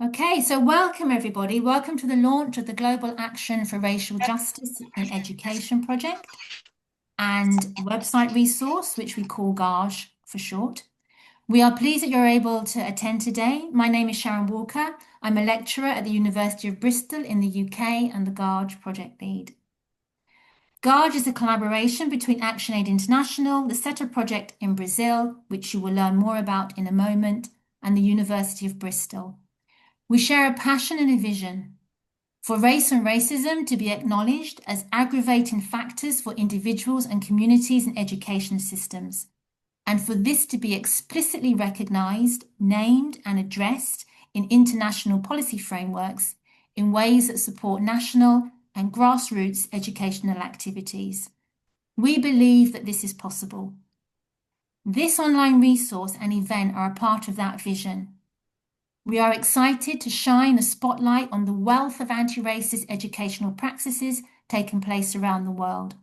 Okay, so welcome everybody. Welcome to the launch of the Global Action for Racial Justice in Education project and website resource, which we call GARJE for short. We are pleased that you're able to attend today. My name is Sharon Walker. I'm a lecturer at the University of Bristol in the UK and the GARJE project lead. GARJE is a collaboration between ActionAid International, the SETA project in Brazil, which you will learn more about in a moment, and the University of Bristol. We share a passion and a vision for race and racism to be acknowledged as aggravating factors for individuals and communities in education systems, and for this to be explicitly recognised, named and addressed in international policy frameworks in ways that support national and grassroots educational activities. We believe that this is possible. This online resource and event are a part of that vision. We are excited to shine a spotlight on the wealth of anti-racist educational practices taking place around the world.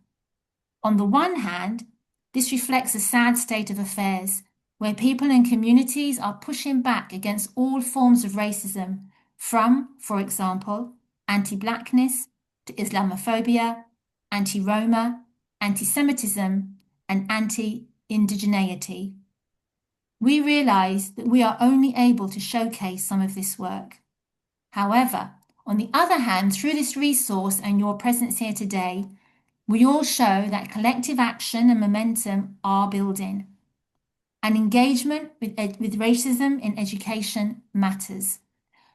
On the one hand, this reflects a sad state of affairs where people and communities are pushing back against all forms of racism from, for example, anti-Blackness to Islamophobia, anti-Roma, anti-Semitism, and anti-indigeneity. We realise that we are only able to showcase some of this work. However, on the other hand, through this resource and your presence here today, we all show that collective action and momentum are building. And engagement with racism in education matters,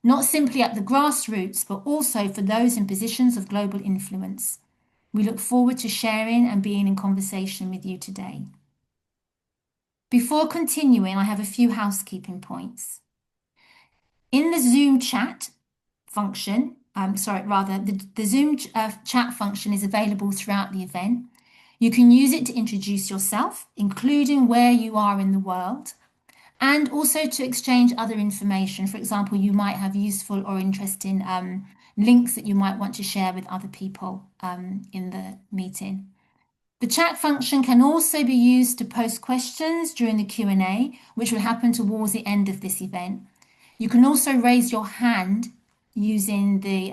not simply at the grassroots, but also for those in positions of global influence. We look forward to sharing and being in conversation with you today. Before continuing, I have a few housekeeping points. In the Zoom chat function, the Zoom chat function is available throughout the event. You can use it to introduce yourself, including where you are in the world, and also to exchange other information. For example, you might have useful or interesting links that you might want to share with other people in the meeting. The chat function can also be used to post questions during the Q&A, which will happen towards the end of this event. You can also raise your hand using the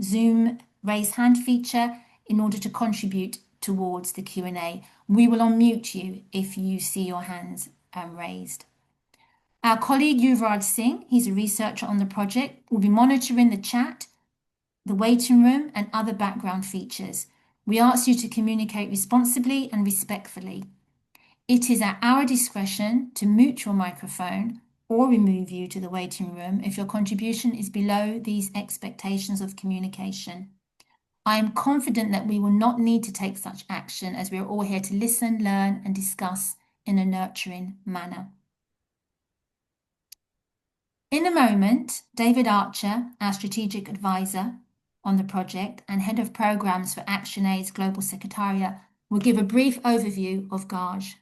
Zoom raise hand feature in order to contribute towards the Q&A. We will unmute you if you see your hands raised. Our colleague Yuvraj Singh, he's a researcher on the project, will be monitoring the chat, the waiting room and other background features. We ask you to communicate responsibly and respectfully. It is at our discretion to mute your microphone or remove you to the waiting room if your contribution is below these expectations of communication. I am confident that we will not need to take such action as we are all here to listen, learn and discuss in a nurturing manner. In a moment, David Archer, our strategic advisor on the project and head of programs for ActionAid's Global Secretariat, will give a brief overview of GARJE,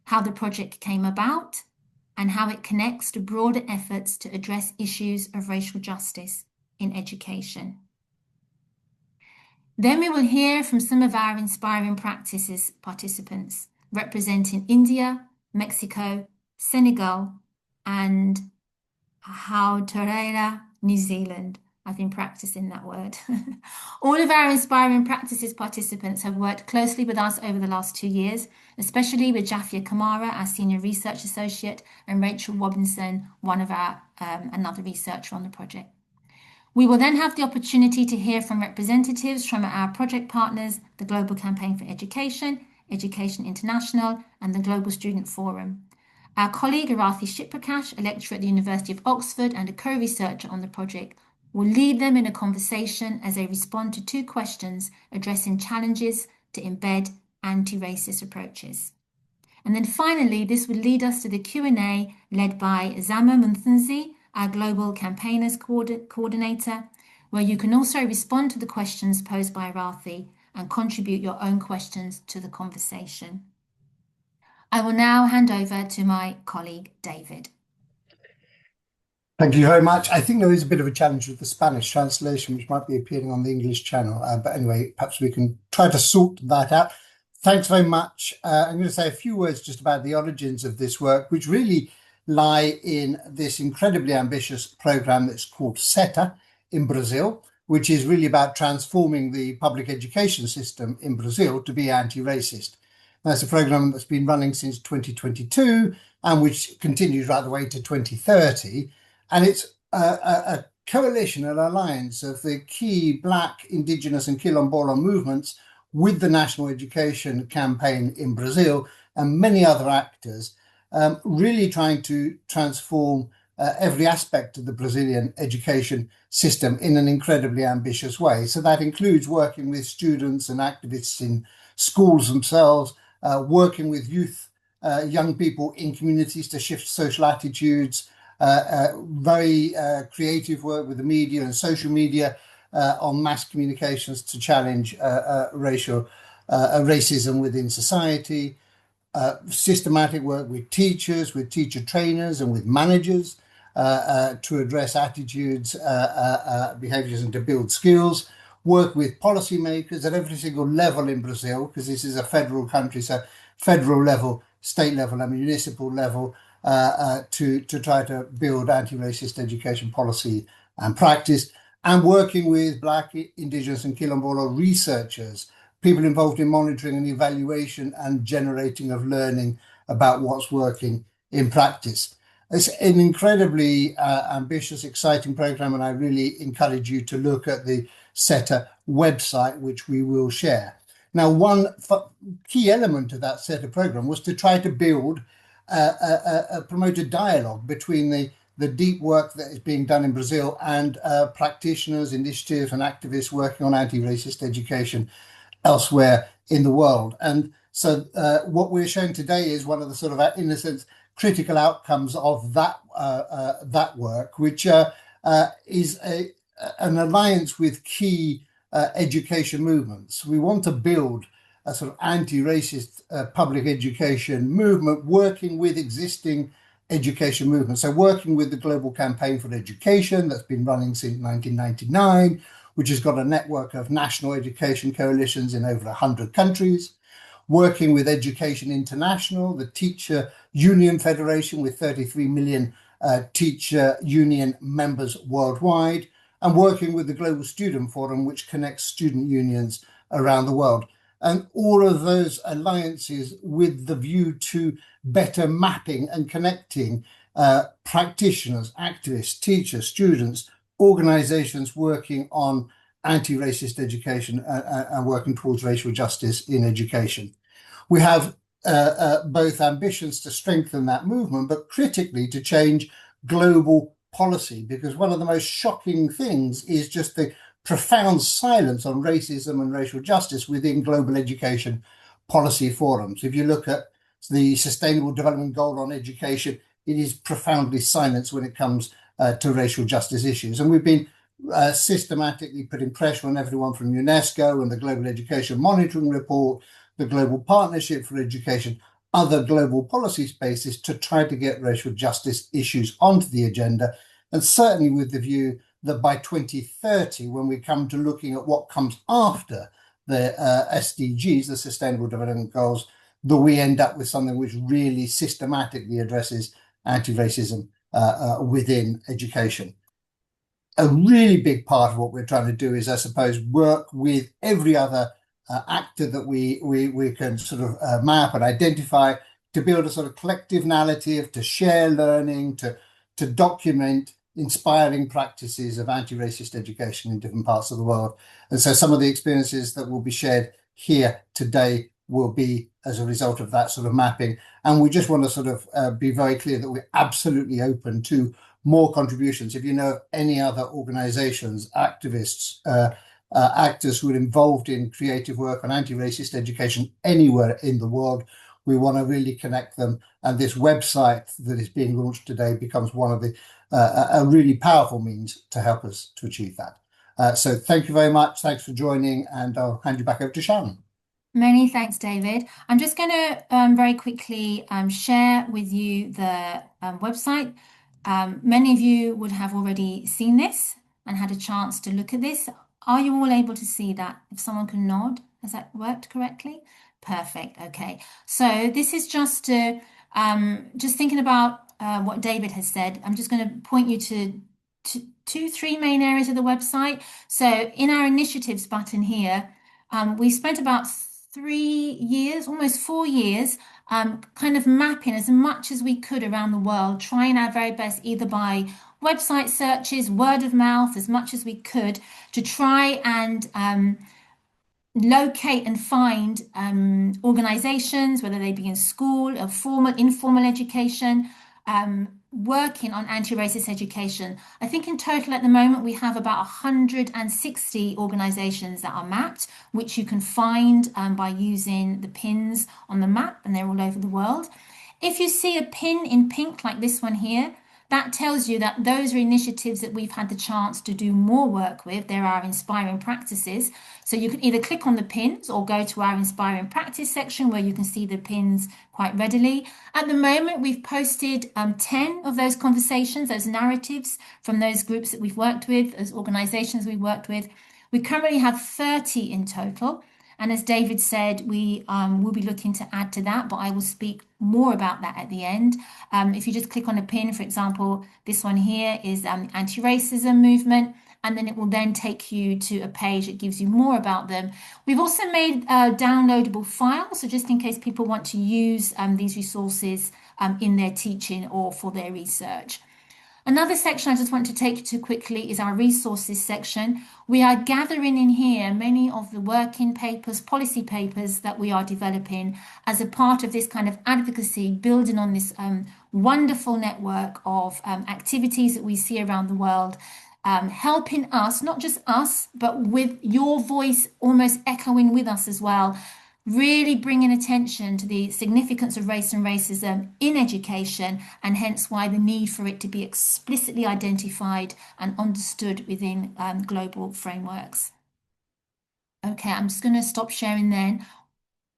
how the project came about, and how it connects to broader efforts to address issues of racial justice in education. Then we will hear from some of our inspiring practices participants representing India, Mexico, Senegal, and Aotearoa, New Zealand. I've been practicing that word. All of our inspiring practices participants have worked closely with us over the last 2 years, especially with Jafia Kamara, our Senior Research Associate, and Rachel Robinson, one of our another researcher on the project. We will then have the opportunity to hear from representatives from our project partners, the Global Campaign for Education, Education International, and the Global Student Forum. Our colleague Arathi Shiprakash, a lecturer at the University of Oxford and a co-researcher on the project, will lead them in a conversation as they respond to 2 questions addressing challenges to embed anti-racist approaches. And then finally, this will lead us to the Q&A led by Zama Munthunzi, our Global Campaigners Coordinator, where you can also respond to the questions posed by Arathi and contribute your own questions to the conversation. I will now hand over to my colleague, David. Thank you very much. I think there is a bit of a challenge with the Spanish translation, which might be appearing on the English channel. But anyway, perhaps we can try to sort that out. Thanks very much. I'm going to say a few words just about the origins of this work, which really lie in this incredibly ambitious program that's called SETA in Brazil, which is really about transforming the public education system in Brazil to be anti-racist. That's a program that's been running since 2022 and which continues right the way to 2030. And it's a coalition, an alliance of the key Black, Indigenous, and Quilombola movements with the National Education Campaign in Brazil and many other actors, really trying to transform every aspect of the Brazilian education system in an incredibly ambitious way. So that includes working with students and activists in schools themselves, working with youth, young people in communities to shift social attitudes, very creative work with the media and social media on mass communications to challenge racism within society, systematic work with teachers, with teacher trainers, and with managers to address attitudes, behaviors, and to build skills. Work with policymakers at every single level in Brazil, because this is a federal country, so federal level, state level, and municipal level, to try to build anti-racist education policy and practice, and working with Black, Indigenous, and Quilombola researchers, people involved in monitoring and evaluation and generating of learning about what's working in practice. It's an incredibly ambitious, exciting program, and I really encourage you to look at the SETA website, which we will share. Now, one key element of that SETA program was to try to build promote a dialogue between the deep work that is being done in Brazil and practitioners, initiatives, and activists working on anti-racist education elsewhere in the world. And so what we're showing today is one of the sort of, in a sense, critical outcomes of that work, which is an alliance with key education movements. We want to build a sort of anti-racist public education movement working with existing education movements. So working with the Global Campaign for Education that's been running since 1999, which has got a network of national education coalitions in over 100 countries, working with Education International, the teacher union federation with 33 million teacher union members worldwide, and working with the Global Student Forum, which connects student unions around the world. And all of those alliances with the view to better mapping and connecting practitioners, activists, teachers, students, organizations working on anti-racist education and working towards racial justice in education. We have both ambitions to strengthen that movement, but critically to change global policy, because one of the most shocking things is just the profound silence on racism and racial justice within global education policy forums. If you look at the Sustainable Development Goal on education, it is profoundly silenced when it comes to racial justice issues. And we've been systematically putting pressure on everyone from UNESCO and the Global Education Monitoring Report, the Global Partnership for Education, other global policy spaces to try to get racial justice issues onto the agenda, and certainly with the view that by 2030, when we come to looking at what comes after the SDGs, the Sustainable Development Goals, that we end up with something which really systematically addresses anti-racism within education. A really big part of what we're trying to do is, I suppose, work with every other actor that we can sort of map and identify to build a sort of collective narrative, to share learning, to document inspiring practices of anti-racist education in different parts of the world. And so some of the experiences that will be shared here today will be as a result of that sort of mapping. And we just want to sort of be very clear that we're absolutely open to more contributions. If you know of any other organizations, activists, actors who are involved in creative work on anti-racist education anywhere in the world, we want to really connect them. And this website that is being launched today becomes one of the a really powerful means to help us to achieve that. So thank you very much. Thanks for joining, and I'll hand you back over to Sharon. Many thanks, David. I'm just going to very quickly share with you the website. Many of you would have already seen this and had a chance to look at this. Are you all able to see that? If someone can nod, has that worked correctly? Perfect. Okay. So this is just to just thinking about what David has said, I'm just going to point you to two, three main areas of the website. So in our initiatives button here, we spent about 3 years, almost 4 years, kind of mapping as much as we could around the world, trying our very best, either by website searches, word of mouth, as much as we could, to try and locate and find organizations, whether they be in school or formal, informal education, working on anti-racist education. I think in total at the moment we have about 160 organizations that are mapped, which you can find by using the pins on the map, and they're all over the world. If you see a pin in pink like this one here, that tells you that those are initiatives that we've had the chance to do more work with. There are inspiring practices. So you can either click on the pins or go to our inspiring practice section where you can see the pins quite readily. At the moment, we've posted 10 of those conversations, those narratives from those groups that we've worked with, those organizations we've worked with. We currently have 30 in total. And as David said, we will be looking to add to that, but I will speak more about that at the end. If you just click on a pin, for example, this one here is anti-racism movement, and then it will then take you to a page that gives you more about them. We've also made downloadable files, so just in case people want to use these resources in their teaching or for their research. Another section I just want to take you to quickly is our resources section. We are gathering in here many of the working papers, policy papers that we are developing as a part of this kind of advocacy, building on this wonderful network of activities that we see around the world, helping us, not just us, but with your voice almost echoing with us as well, really bringing attention to the significance of race and racism in education, and hence why the need for it to be explicitly identified and understood within global frameworks. Okay, I'm just going to stop sharing then.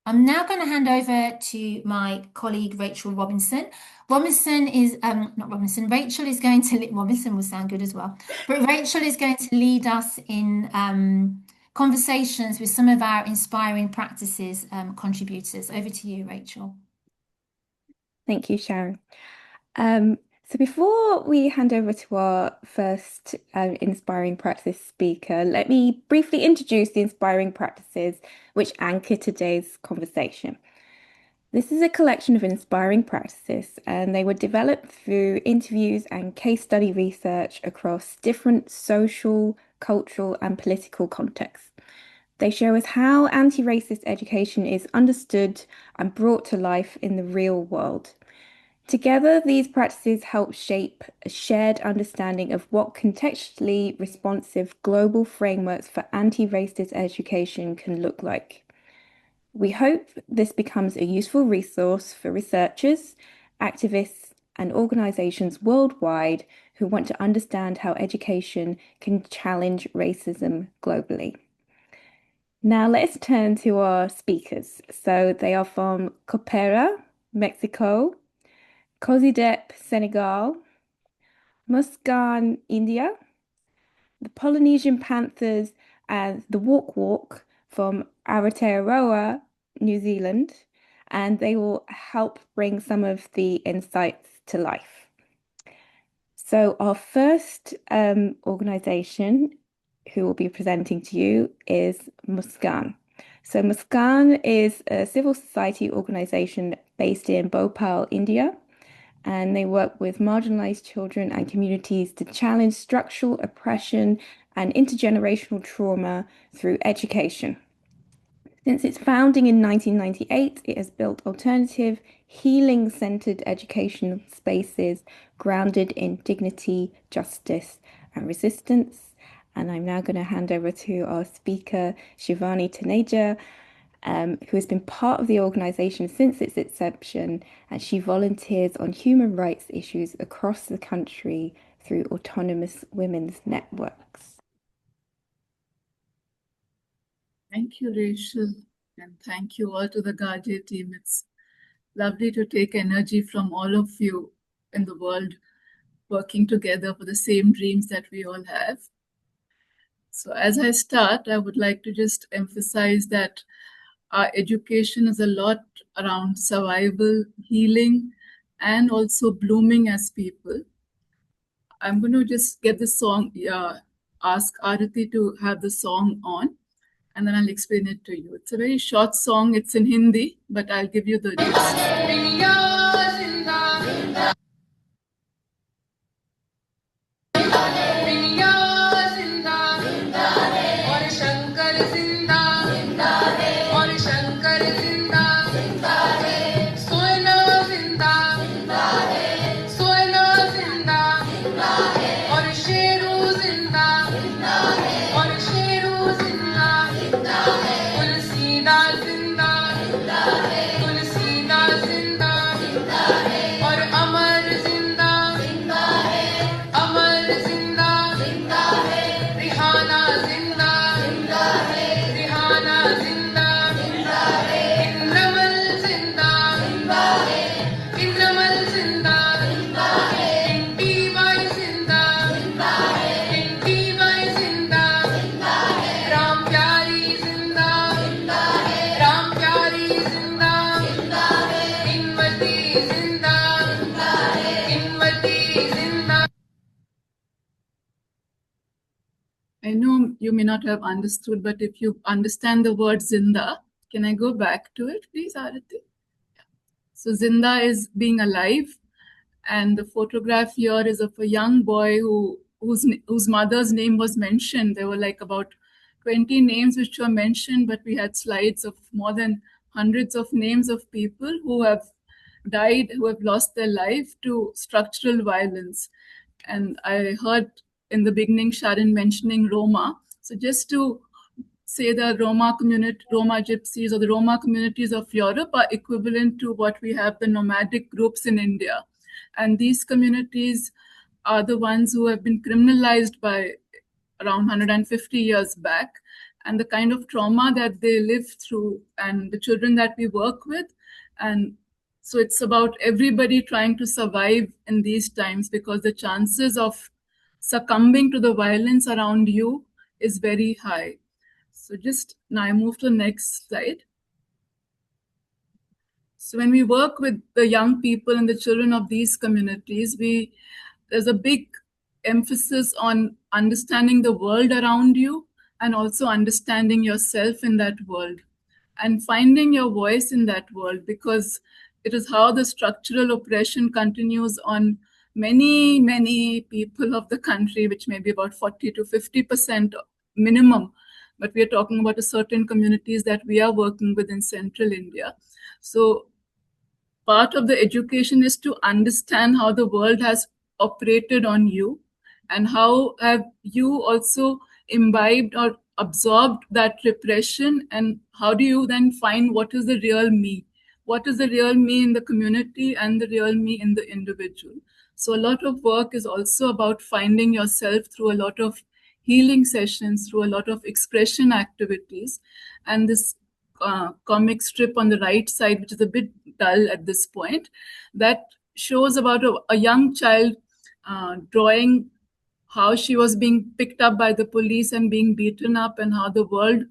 I'm now going to hand over to my colleague Rachel Robinson. Robinson is not Robinson. Rachel is going to Robinson will sound good as well, but Rachel is going to lead us in conversations with some of our inspiring practices contributors. Over to you, Rachel. Thank you, Sharon. So before we hand over to our first inspiring practice speaker, let me briefly introduce the inspiring practices which anchor today's conversation. This is a collection of inspiring practices, and they were developed through interviews and case study research across different social, cultural, and political contexts. They show us how anti-racist education is understood and brought to life in the real world. Together, these practices help shape a shared understanding of what contextually responsive global frameworks for anti-racist education can look like. We hope this becomes a useful resource for researchers, activists, and organizations worldwide who want to understand how education can challenge racism globally. Now let's turn to our speakers. So they are from Coopera, Mexico, Kozidep, Senegal, Muscan, India, the Polynesian Panthers, and the Walk Walk from Aotearoa, New Zealand, and they will help bring some of the insights to life. So our first organization who will be presenting to you is Muscan. So Muscan is a civil society organization based in Bhopal, India, and they work with marginalized children and communities to challenge structural oppression and intergenerational trauma through education. Since its founding in 1998, it has built alternative, healing-centered educational spaces grounded in dignity, justice, and resistance. And I'm now going to hand over to our speaker, Shivani Taneja, who has been part of the organization since its inception, and she volunteers on human rights issues across the country through autonomous women's networks. Thank you, Rachel, and thank you all to the GARJE team. It's lovely to take energy from all of you in the world working together for the same dreams that we all have. So as I start, I would like to just emphasize that our education is a lot around survival, healing, and also blooming as people. I'm going to just get the song, ask Arati to have the song on, and then I'll explain it to you. It's a very short song. It's in Hindi, but I'll give you the gist. I know you may not have understood, but if you understand the word Zinda, can I go back to it, please, Arati? So Zinda is being alive, and the photograph here is of a young boy whose mother's name was mentioned. There were like about 20 names which were mentioned, but we had slides of more than hundreds of names of people who have died, who have lost their life to structural violence. And I heard in the beginning Sharon mentioning Roma. So just to say the Roma community, Roma gypsies or the Roma communities of Europe are equivalent to what we have the nomadic groups in India. And these communities are the ones who have been criminalized by around 150 years back. And the kind of trauma that they live through and the children that we work with. And so it's about everybody trying to survive in these times because the chances of succumbing to the violence around you is very high. So just now I move to the next slide. So when we work with the young people and the children of these communities, there's a big emphasis on understanding the world around you and also understanding yourself in that world and finding your voice in that world, because it is how the structural oppression continues on many, many people of the country, which may be about 40 to 50% minimum. But we are talking about a certain communities that we are working with in central India. So part of the education is to understand how the world has operated on you and how have you also imbibed or absorbed that repression, and how do you then find what is the real me, what is the real me in the community and the real me in the individual. So a lot of work is also about finding yourself through a lot of healing sessions, through a lot of expression activities. And this comic strip on the right side, which is a bit dull at this point, that shows about a young child drawing how she was being picked up by the police and being beaten up, and how the world,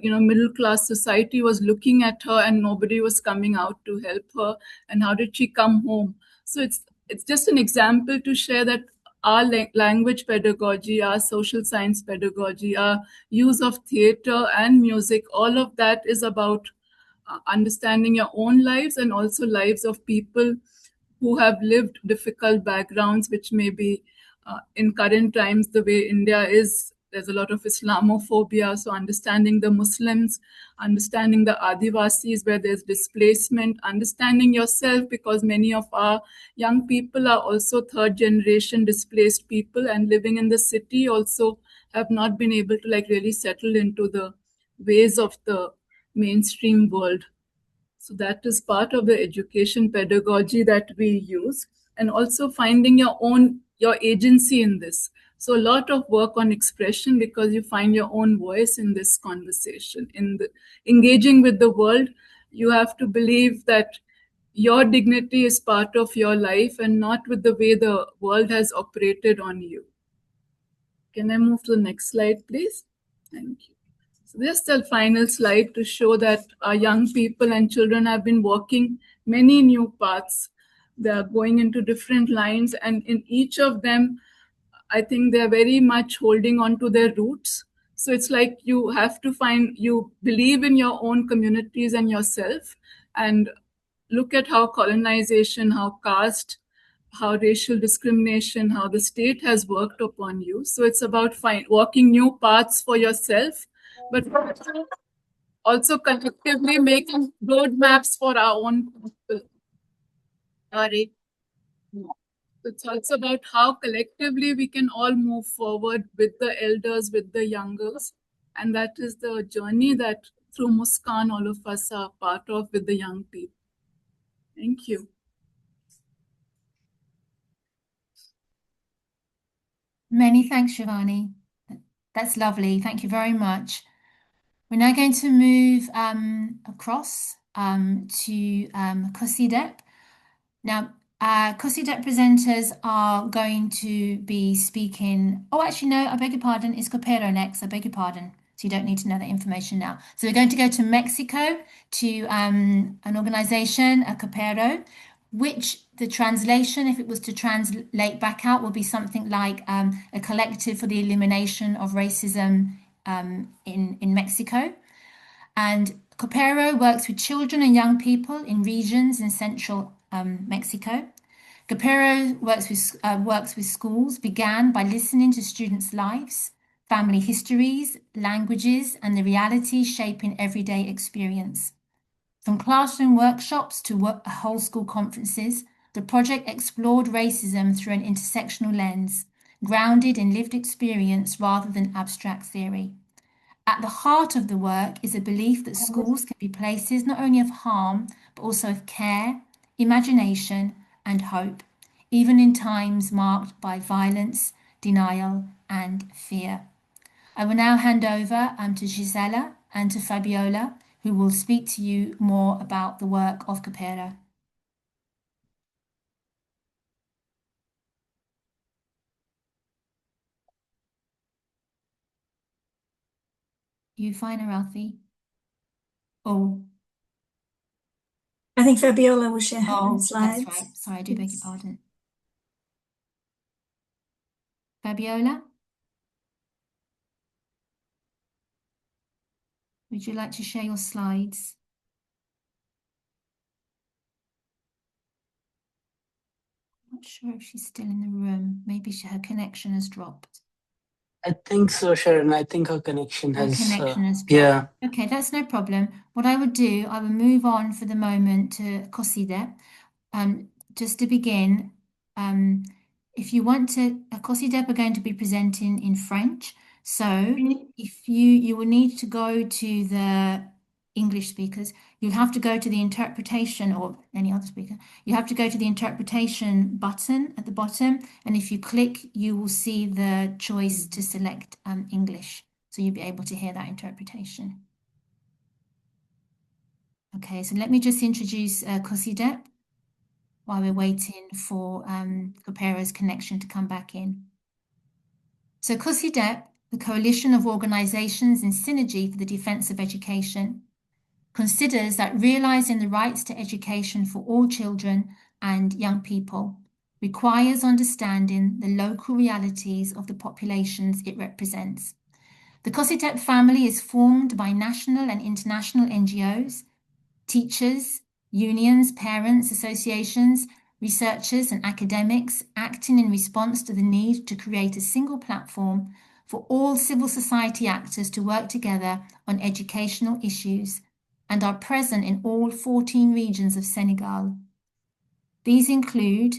middle class society was looking at her and nobody was coming out to help her, and how did she come home. So it's just an example to share that our language pedagogy, our social science pedagogy, our use of theater and music, all of that is about understanding your own lives and also lives of people who have lived difficult backgrounds, which may be in current times, the way India is, there's a lot of Islamophobia. So understanding the Muslims, understanding the Adivasis where there's displacement, understanding yourself, because many of our young people are also third generation displaced people and living in the city also have not been able to really settle into the ways of the mainstream world. So that is part of the education pedagogy that we use, and also finding your agency in this. So a lot of work on expression, because you find your own voice in this conversation. In the engaging with the world, you have to believe that your dignity is part of your life and not with the way the world has operated on you. Can I move to the next slide, please? Thank you. So this is the final slide to show that our young people and children have been walking many new paths They are going into different lines, and in each of them, I think they're very much holding on to their roots. So it's like you have to you believe in your own communities and yourself, and look at how colonization, how caste, how racial discrimination, how the state has worked upon you. So it's about walking new paths for yourself, but also collectively making roadmaps for our own people. Sorry. It's also about how collectively we can all move forward with the elders, with the youngers. And that is the journey that through Muskan, all of us are part of with the young people. Thank you. Many thanks, Shivani. That's lovely. Thank you very much. We're now going to move across to COSIDEP. Now, COSIDEP presenters are going to be speaking. Oh, actually, no, I beg your pardon. It's Copero next. I beg your pardon. So you don't need to know that information now. So we're going to go to Mexico to an organization, a Copero, which the translation, if it was to translate back out, will be something like a collective for the elimination of racism in Mexico. And Copero works with children and young people in regions in central Mexico. Copero works with schools, began by listening to students' lives, family histories, languages, and the realities shaping everyday experience. From classroom workshops to whole school conferences, the project explored racism through an intersectional lens, grounded in lived experience rather than abstract theory. At the heart of the work is a belief that schools can be places not only of harm, but also of care, imagination, and hope, even in times marked by violence, denial, and fear. I will now hand over to Gisela and to Fabiola, who will speak to you more about the work of Copero. You fine, Arathi? Oh. I think Fabiola will share her Oh, slides. that's right. Sorry, I do beg your pardon. Fabiola? Would you like to share your slides? I'm not sure if she's still in the room. Maybe her connection has dropped. I think so, Sharon. I think her connection Her has. connection has dropped. Yeah. Okay, that's no problem. What I would do, I will move on for the moment to COSIDEP. Just to begin, if you want to, COSIDEP are going to be presenting in French. So if you will need to go to the English speakers, you'll have to go to the interpretation, or any other speaker, you have to go to the interpretation button at the bottom. And if you click, you will see the choice to select English. So you'll be able to hear that interpretation. Okay, so let me just introduce COSIDEP while we're waiting for Copero's connection to come back in. So COSIDEP, the Coalition of Organizations in Synergy for the Defense of Education, considers that realizing the rights to education for all children and young people requires understanding the local realities of the populations it represents. The COSIDEP family is formed by national and international NGOs, teachers, unions, parents, associations, researchers, and academics acting in response to the need to create a single platform for all civil society actors to work together on educational issues, and are present in all 14 regions of Senegal. These include,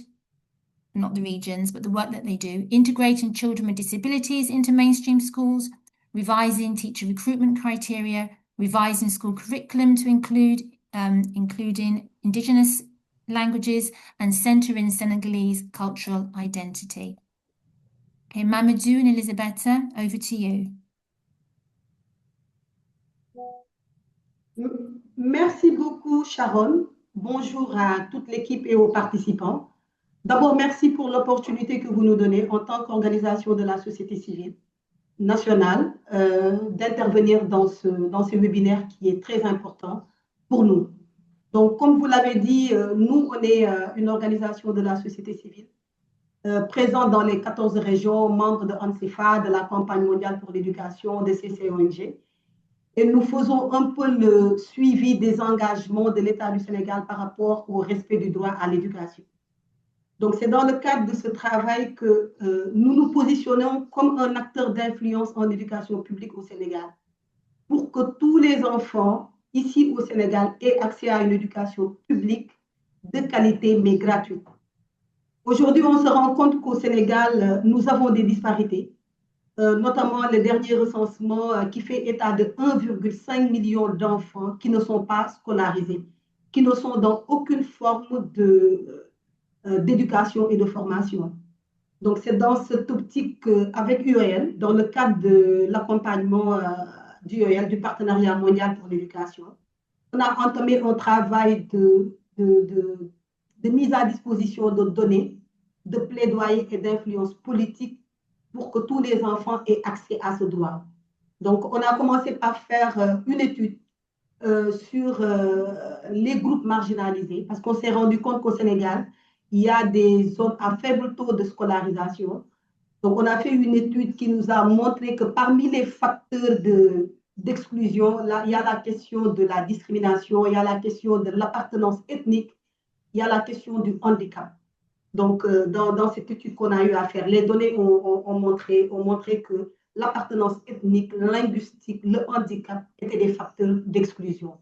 not the regions, but the work that they do, integrating children with disabilities into mainstream schools, revising teacher recruitment criteria, revising school curriculum to include including Indigenous languages, and centering Senegalese cultural identity. Okay, Mamadou and Elisabetta, over to you. Merci beaucoup, Sharon. Bonjour à toute l'équipe et aux participants. D'abord, merci pour l'opportunité que vous nous donnez en tant qu'organisation de la société civile nationale d'intervenir dans ce webinaire qui est très important pour nous. Donc, comme vous l'avez dit, nous, on est une organisation de la société civile présente dans les 14 régions, membre de ANSEFA, de la campagne mondiale pour l'éducation, de CCONG. Et nous faisons un peu le suivi des engagements de l'État du Sénégal par rapport au respect du droit à l'éducation. Donc, c'est dans le cadre de ce travail que nous nous positionnons comme un acteur d'influence en éducation publique au Sénégal pour que tous les enfants ici au Sénégal aient accès à une éducation publique de qualité mais gratuite. Aujourd'hui, on se rend compte qu'au Sénégal, nous avons des disparités, notamment le dernier recensement qui fait état de 1,5 million d'enfants qui ne sont pas scolarisés, qui ne sont dans aucune forme d'éducation et de formation. Donc, c'est dans cette optique avec UEL, dans le cadre de l'accompagnement du UEL, du Partenariat mondial pour l'éducation, on a entamé un travail de mise à disposition de données, de plaidoyer et d'influence politique pour que tous les enfants aient accès à ce droit. Donc, on a commencé par faire une étude sur les groupes marginalisés, parce qu'on s'est rendu compte qu'au Sénégal, il y a des zones à faible taux de scolarisation. Donc, on a fait une étude qui nous a montré que parmi les facteurs d'exclusion, il y a la question de la discrimination, il y a la question de l'appartenance ethnique, il y a la question du handicap. Donc, dans cette étude qu'on a eu à faire, les données ont montré que l'appartenance ethnique, linguistique, le handicap étaient des facteurs d'exclusion.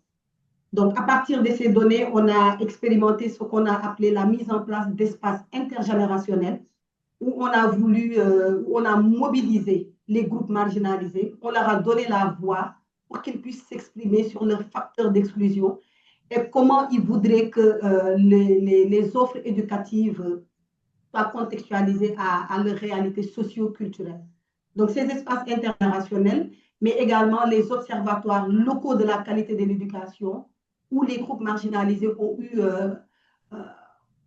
Donc, à partir de ces données, on a expérimenté ce qu'on a appelé la mise en place d'espaces intergénérationnels où on a voulu, où on a mobilisé les groupes marginalisés, on leur a donné la voix pour qu'ils puissent s'exprimer sur leurs facteurs d'exclusion et comment ils voudraient que les offres éducatives soient contextualisées à leur réalité socio-culturelle. Donc, ces espaces intergénérationnels, mais également les observatoires locaux de la qualité de l'éducation, où les groupes marginalisés ont eu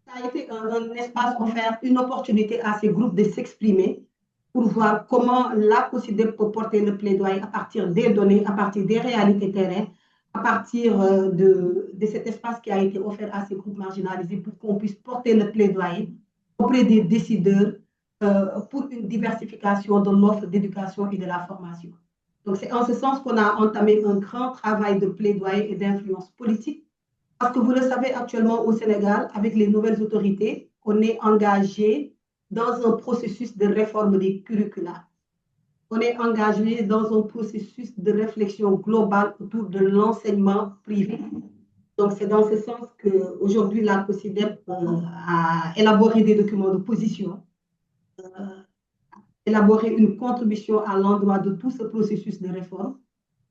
ça a été un espace offert, une opportunité à ces groupes de s'exprimer pour voir comment la COSIDEP peut porter le plaidoyer à partir des données, à partir des réalités terrain, à partir de cet espace qui a été offert à ces groupes marginalisés pour qu'on puisse porter le plaidoyer auprès des décideurs pour une diversification de l'offre d'éducation et de la formation. Donc, c'est en ce sens qu'on a entamé un grand travail de plaidoyer et d'influence politique parce que vous le savez, actuellement au Sénégal, avec les nouvelles autorités, on est engagé dans un processus de réforme des curricula. On est engagé dans un processus de réflexion globale autour de l'enseignement privé. Donc, c'est dans ce sens qu'aujourd'hui, la COSIDEP a élaboré des documents de position, élaboré une contribution à l'endroit de tout ce processus de réforme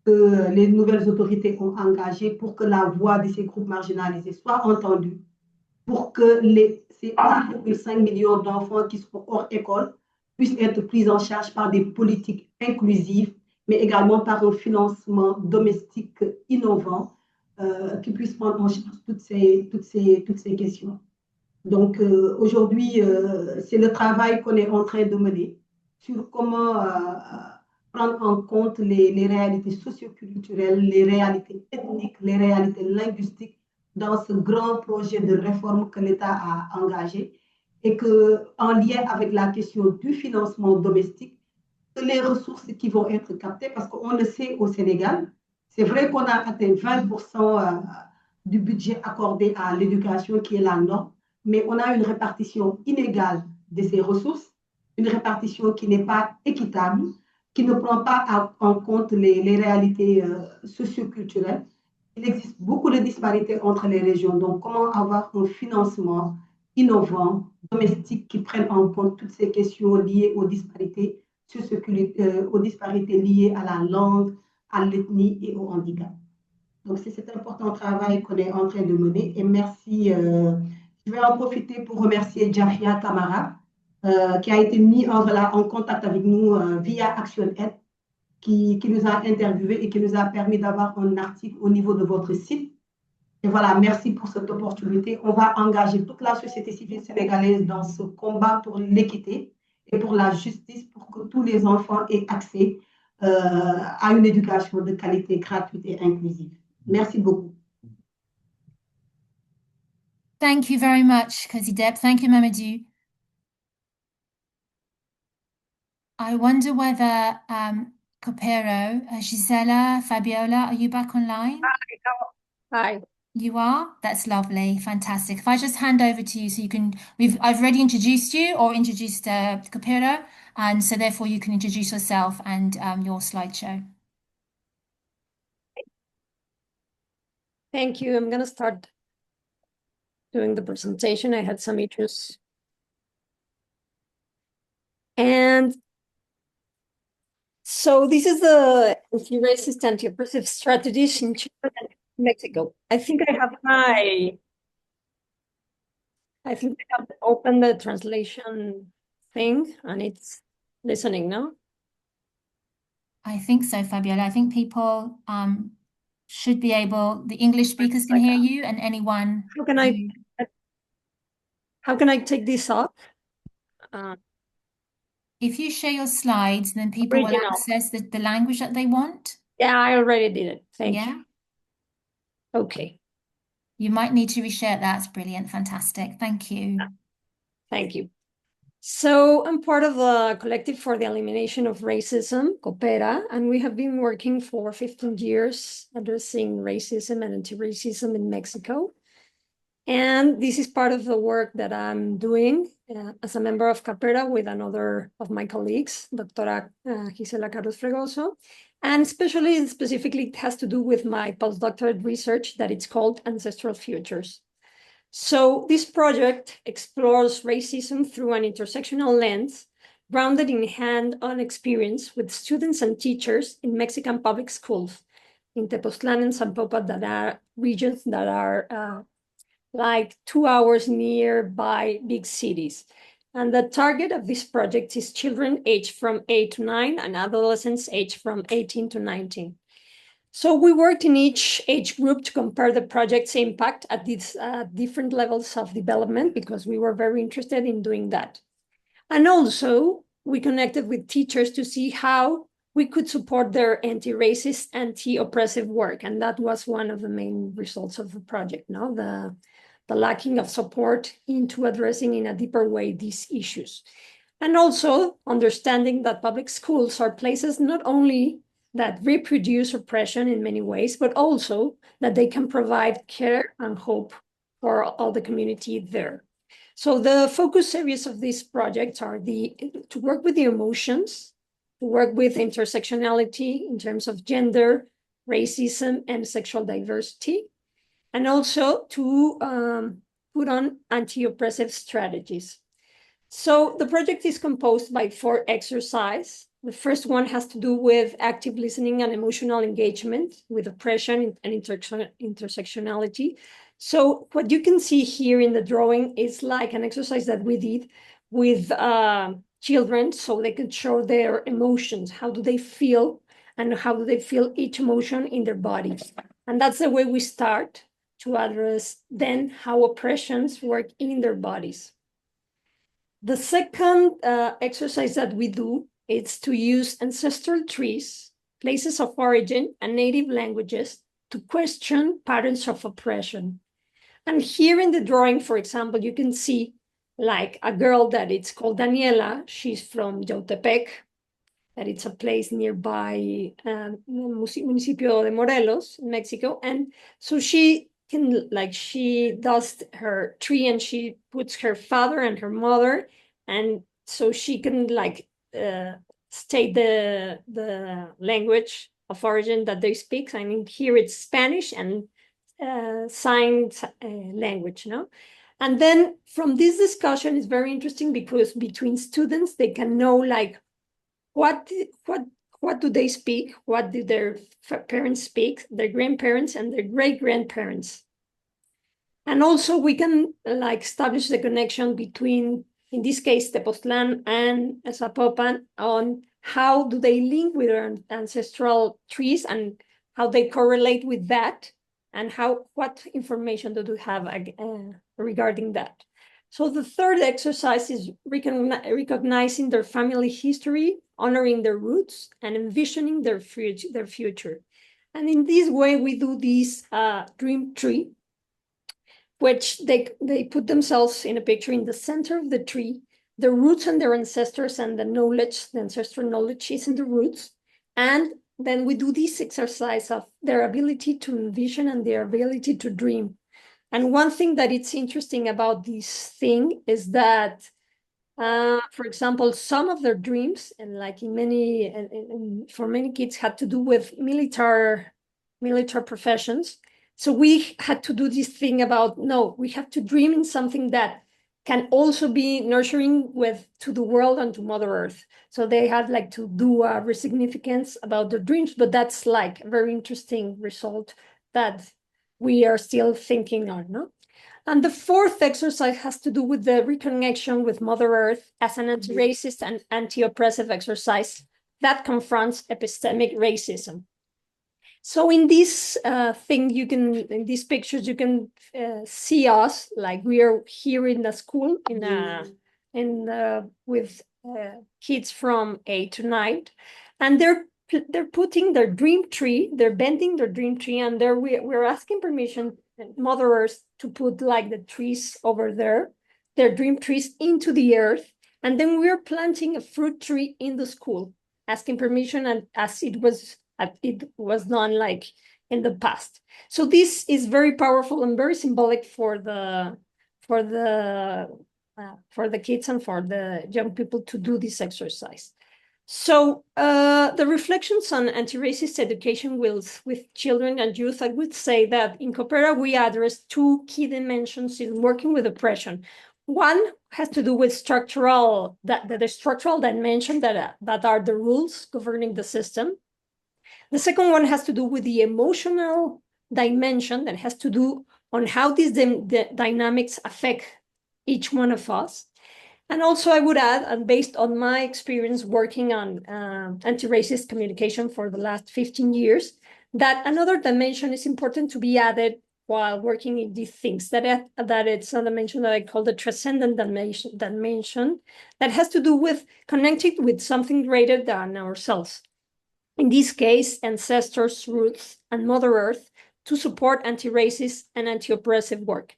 que les nouvelles autorités ont engagé pour que la voix de ces groupes marginalisés soit entendue, pour que ces 1,5 millions d'enfants qui sont hors école puissent être pris en charge par des politiques inclusives, mais également par un financement domestique innovant qui puisse prendre en charge toutes ces questions. Donc aujourd'hui, c'est le travail qu'on est en train de mener sur comment prendre en compte les réalités socioculturelles, les réalités ethniques, les réalités linguistiques dans ce grand projet de réforme que l'État a engagé et que, en lien avec la question du financement domestique, que les ressources qui vont être captées, parce qu'on le sait au Sénégal, c'est vrai qu'on a atteint 20% du budget accordé à l'éducation qui est la norme, mais on a une répartition inégale de ces ressources, une répartition qui n'est pas équitable, qui ne prend pas en compte les réalités socioculturelles. Il existe beaucoup de disparités entre les régions. Donc, comment avoir un financement innovant, domestique, qui prenne en compte toutes ces questions liées aux disparités aux disparités liées à la langue, à l'ethnie et au handicap. Donc, c'est cet important travail qu'on est en train de mener. Et merci. Je vais en profiter pour remercier Jafia Tamara, qui a été mis en contact avec nous via ActionAid, qui nous a interviewés et qui nous a permis d'avoir un article au niveau de votre site. Et voilà, merci pour cette opportunité. On va engager toute la société civile sénégalaise dans ce combat pour l'équité et pour la justice, pour que tous les enfants aient accès à une éducation de qualité gratuite et inclusive. Merci beaucoup. Thank you very much, Kozidep. Thank you, Mamadou. I wonder whether Copero, Gisela, Fabiola, are you back online? Hi. You are? That's lovely. Fantastic. If I just hand over to you so you can, I've already introduced you or introduced Copero, and so therefore you can introduce yourself and your slideshow. Thank you. I'm going to start doing the presentation. I had some issues. And so this is the anti-racist, anti-oppressive strategies in Chile and Mexico. I think I have opened the translation thing and it's listening now. I think so, Fabiola. I think people should be able, the English speakers can hear you and anyone. How can I take this off? If you share your slides, then people will access the language that they want. Yeah, I already did it. Thank you. Okay. You might need to reshare. That's brilliant. Fantastic. Thank you. Thank you. So I'm part of the Collective for the Elimination of Racism, Coopera, and we have been working for 15 years addressing racism and anti-racism in Mexico. And this is part of the work that I'm doing as a member of Capera with another of my colleagues, Dr. Gisela Carlos Fregoso. And specifically, it has to do with my postdoctorate research that it's called Ancestral Futures. So this project explores racism through an intersectional lens, grounded in hand-on experience with students and teachers in Mexican public schools in Tepoztlán and Zapopan, that are regions that are like 2 hours nearby big cities. And the target of this project is children aged from 8 to 9 and adolescents aged from 18 to 19. So we worked in each age group to compare the project's impact at these different levels of development, because we were very interested in doing that. And also we connected with teachers to see how we could support their anti-racist, anti-oppressive work. And that was one of the main results of the project, no? The lacking of support into addressing in a deeper way these issues. And also understanding that public schools are places not only that reproduce oppression in many ways, but also that they can provide care and hope for all the community there. So the focus areas of these projects are to work with the emotions, to work with intersectionality in terms of gender, racism, and sexual diversity, and also to put on anti-oppressive strategies. So the project is composed by 4 exercises. The first one has to do with active listening and emotional engagement with oppression and intersectionality. So what you can see here in the drawing is like an exercise that we did with children, so they could show their emotions. How do they feel, and how do they feel each emotion in their bodies? And that's the way we start to address then how oppressions work in their bodies. The second exercise that we do is to use ancestral trees, places of origin, and native languages to question patterns of oppression. And here in the drawing, for example, you can see like a girl that it's called Daniela. She's from Yautepec, that it's a place nearby municipio de Morelos, in Mexico. And so she does her tree and she puts her father and her mother, and so she can state the language of origin that they speak. I mean, here it's Spanish and signed language, no? And then from this discussion is very interesting, because between students they can know like what do they speak, what do their parents speak, their grandparents and their great-grandparents. And also we can establish the connection between, in this case, Tepoztlán and Zapopan, on how do they link with their ancestral trees and how they correlate with that, and what information do they have regarding that. So the third exercise is recognizing their family history, honoring their roots, and envisioning their future. And in this way, we do this dream tree which they put themselves in a picture in the center of the tree. The roots and their ancestors and the knowledge, the ancestral knowledge is in the roots. And then we do this exercise of their ability to envision and their ability to dream. And one thing that it's interesting about this thing is that, for example, some of their dreams, and like in many, and for many kids, had to do with military professions. So we had to do this thing about, no, we have to dream in something that can also be nurturing to the world and to Mother Earth. So they had like to do a resignificance about their dreams, but that's like a very interesting result that we are still thinking on, no? And the fourth exercise has to do with the reconnection with Mother Earth as an anti-racist and anti-oppressive exercise that confronts epistemic racism. So in this thing, in these pictures, you can see us like we are here in the school with kids from 8 to 9, and they're putting their dream tree, they're bending their dream tree, and we're asking permission, Mother Earth, to put like the trees over there, their dream trees into the earth, and then we're planting a fruit tree in the school, asking permission, and as it was done like in the past. So this is very powerful and very symbolic for the kids and for the young people to do this exercise. So the reflections on anti-racist education with children and youth, I would say that in Coopera, we address two key dimensions in working with oppression. One has to do with the structural dimension that are the rules governing the system. The second one has to do with the emotional dimension that has to do on how these dynamics affect each one of us. And also I would add, and based on my experience working on anti-racist communication for the last 15 years, that another dimension is important to be added while working in these things, that it's a dimension that I call the transcendent dimension that has to do with connecting with something greater than ourselves. In this case, ancestors, roots, and Mother Earth to support anti-racist and anti-oppressive work.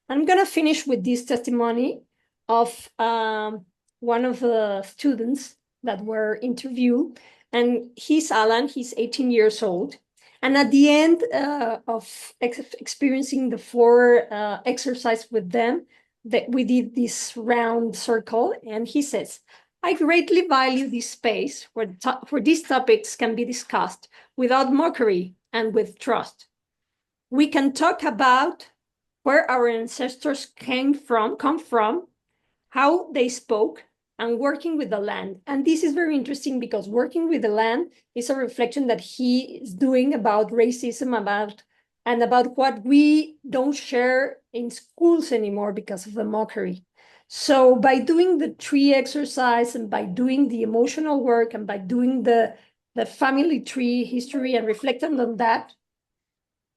I'm going to finish with this testimony of one of the students that were interviewed, and he's Alan, he's 18 years old. And at the end of experiencing the 4 exercise with them, we did this round circle, and he says, I greatly value this space where these topics can be discussed without mockery and with trust. We can talk about where our ancestors come from, how they spoke, and working with the land. And this is very interesting because working with the land is a reflection that he is doing about racism, about what we don't share in schools anymore because of the mockery. So by doing the tree exercise and by doing the emotional work and by doing the family tree history and reflecting on that,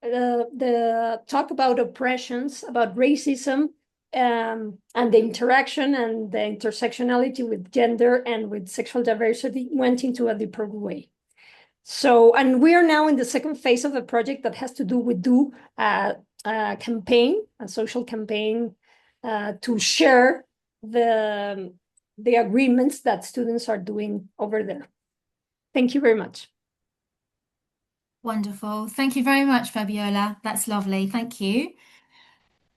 the talk about oppressions, about racism, and the interaction and the intersectionality with gender and with sexual diversity went into a deeper way. So, and we are now in the second phase of the project that has to do with a campaign, a social campaign, to share the agreements that students are doing over there. Thank you very much. Wonderful. Thank you very much, Fabiola. That's lovely. Thank you.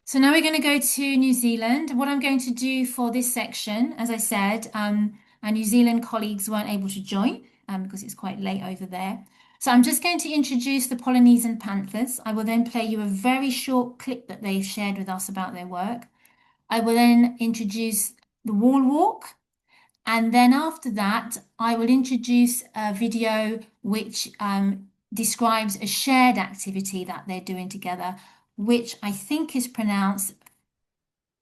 So now we're going to go to New Zealand. What I'm going to do for this section, as I said, our New Zealand colleagues weren't able to join because it's quite late over there. So I'm just going to introduce the Polynesian Panthers. I will then play you a very short clip that they shared with us about their work. I will then introduce the wall walk. And then after that, I will introduce a video which describes a shared activity that they're doing together, which I think is pronounced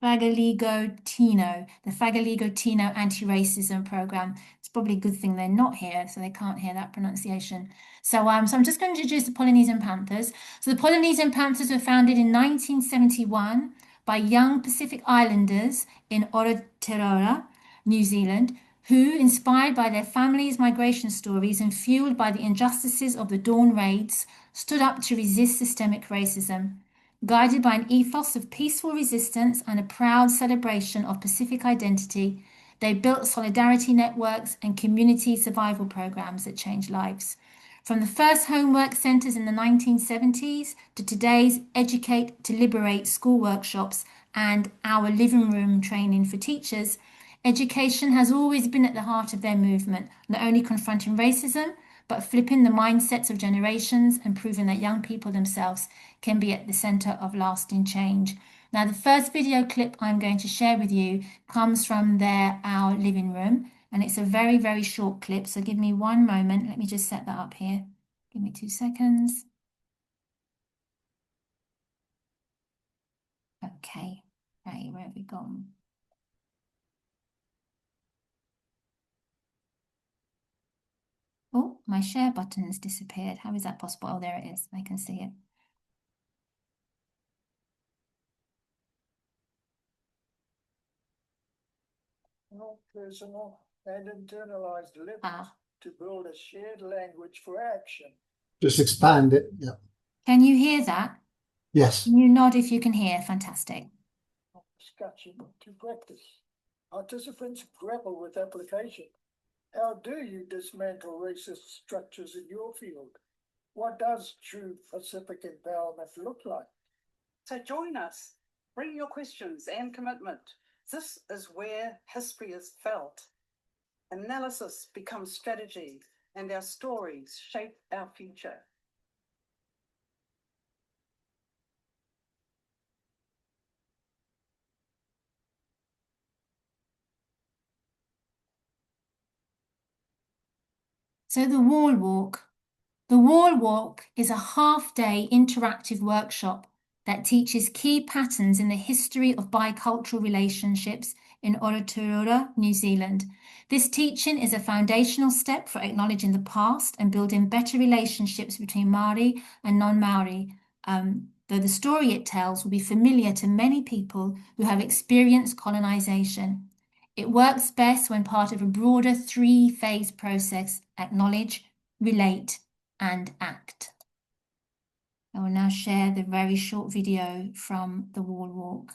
Fagaligo-Tino, the Fagaligo-Tino Anti-Racism Program. It's probably a good thing they're not here, so they can't hear that pronunciation. So I'm just going to introduce the Polynesian Panthers. So the Polynesian Panthers were founded in 1971 by young Pacific Islanders in Aotearoa, New Zealand, who, inspired by their families' migration stories and fueled by the injustices of the Dawn Raids, stood up to resist systemic racism. Guided by an ethos of peaceful resistance and a proud celebration of Pacific identity, they built solidarity networks and community survival programs that changed lives. From the first homework centres in the 1970s to today's Educate to Liberate school workshops and our living room training for teachers, education has always been at the heart of their movement, not only confronting racism, but flipping the mindsets of generations and proving that young people themselves can be at the centre of lasting change. Now, the first video clip I'm going to share with you comes from our living room, and it's a very, very short clip. So give me one moment. Let me just set that up here. Give me 2 seconds. Okay. Hey, where have we gone? Oh, my share button has disappeared. How is that possible? Oh, there it is. I can see it. Personal and internalized limits to build a shared language for action. Just expand it. Yeah. Can you hear that? Yes. Can you nod if you can hear? Fantastic. Discussion to practice. Participants grapple with application. How do you dismantle racist structures in your field? What does true Pacific empowerment look like? So join us. Bring your questions and commitment. This is where history is felt. Analysis becomes strategy, and our stories shape our future. So the wall walk. The wall walk is a half-day interactive workshop that teaches key patterns in the history of bicultural relationships in Aotearoa, New Zealand. This teaching is a foundational step for acknowledging the past and building better relationships between Māori and non-Māori, though the story it tells will be familiar to many people who have experienced colonisation. It works best when part of a broader 3-phase process: acknowledge, relate, and act. I will now share the very short video from the wall walk.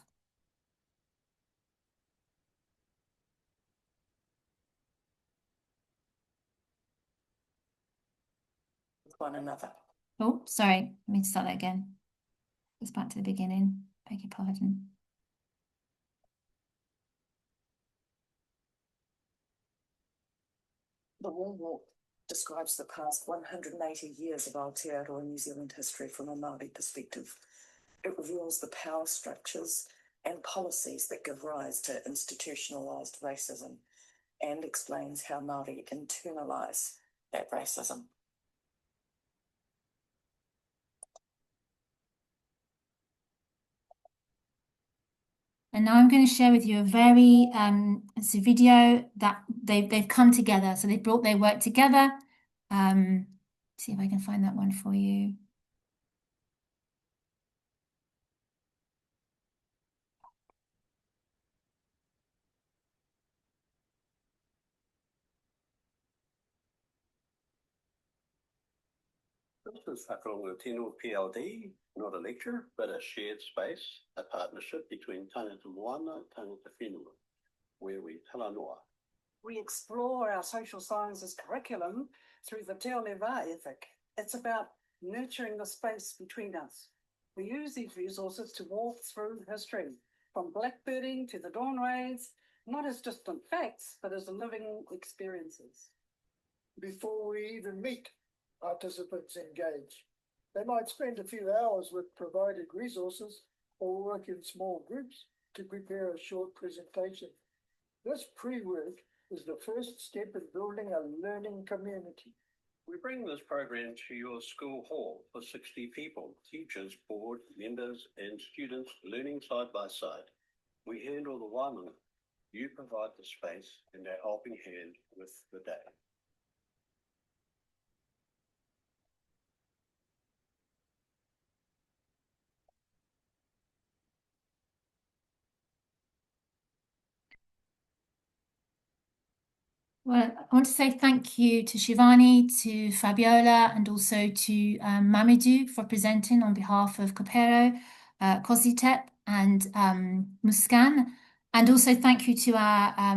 One another. Oh, sorry, let me start that again. It's back to the beginning. Beg your pardon. The wall walk describes the past 180 years of Aotearoa New Zealand history from a Māori perspective. It reveals the power structures and policies that give rise to institutionalised racism and explains how Māori internalise that racism. And now I'm going to share with you a very, it's a video that they've come together. So they brought their work together. See if I can find that one for you. This is Whakaronga Tino PLD, not a lecture, but a shared space, a partnership between Tangata Moana and Tangata Whenua, where we talanoa. We explore our social sciences curriculum through the Te Ole Wā ethic. It's about nurturing the space between us. We use these resources to walk through history, from blackbirding to the dawn raids, not as distant facts, but as living experiences. Before we even meet, participants engage. They might spend a few hours with provided resources or work in small groups to prepare a short presentation. This pre-work is the first step in building a learning community. We bring this program to your school hall for 60 people, teachers, board, members, and students learning side by side. We handle the wānanga. You provide the space and a helping hand with the day. Well, I want to say thank you to Shivani, to Fabiola, and also to Mamadou for presenting on behalf of Kopero. Kozitep and Muskan. And also thank you to our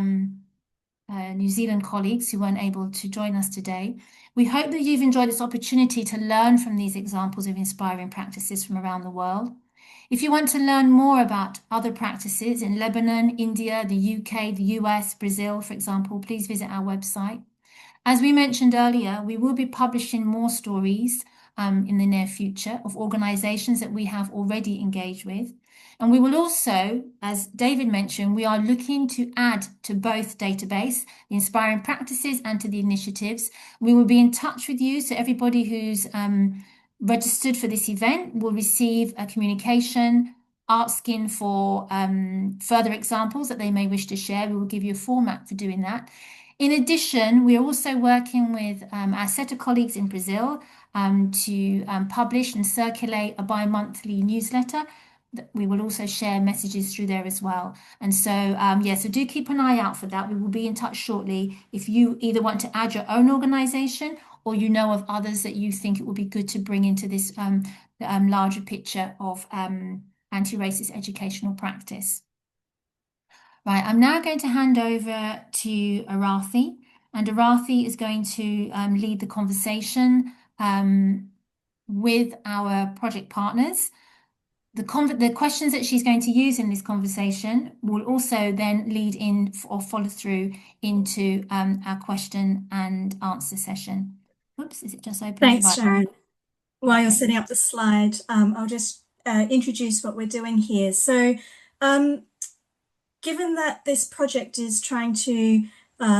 New Zealand colleagues who weren't able to join us today. We hope that you've enjoyed this opportunity to learn from these examples of inspiring practices from around the world. If you want to learn more about other practices in Lebanon, India, the UK, the US, Brazil, for example, please visit our website. As we mentioned earlier, we will be publishing more stories in the near future of organizations that we have already engaged with. And we will also, as David mentioned, we are looking to add to both database, the inspiring practices and to the initiatives. We will be in touch with you. So everybody who's registered for this event will receive a communication asking for further examples that they may wish to share. We will give you a format for doing that. In addition, we are also working with our SETA colleagues in Brazil to publish and circulate a bi-monthly newsletter. We will also share messages through there as well. And so, so do keep an eye out for that. We will be in touch shortly if you either want to add your own organization or you know of others that you think it would be good to bring into this larger picture of anti-racist educational practice. Right, I'm now going to hand over to Arathi, and Arathi is going to lead the conversation with our project partners. The questions that she's going to use in this conversation will also then lead in or follow through into our question and answer session. Oops, is it just open? Thanks, Right. Sharon. While you're setting up the slide, I'll just introduce what we're doing here. So given that this project is trying to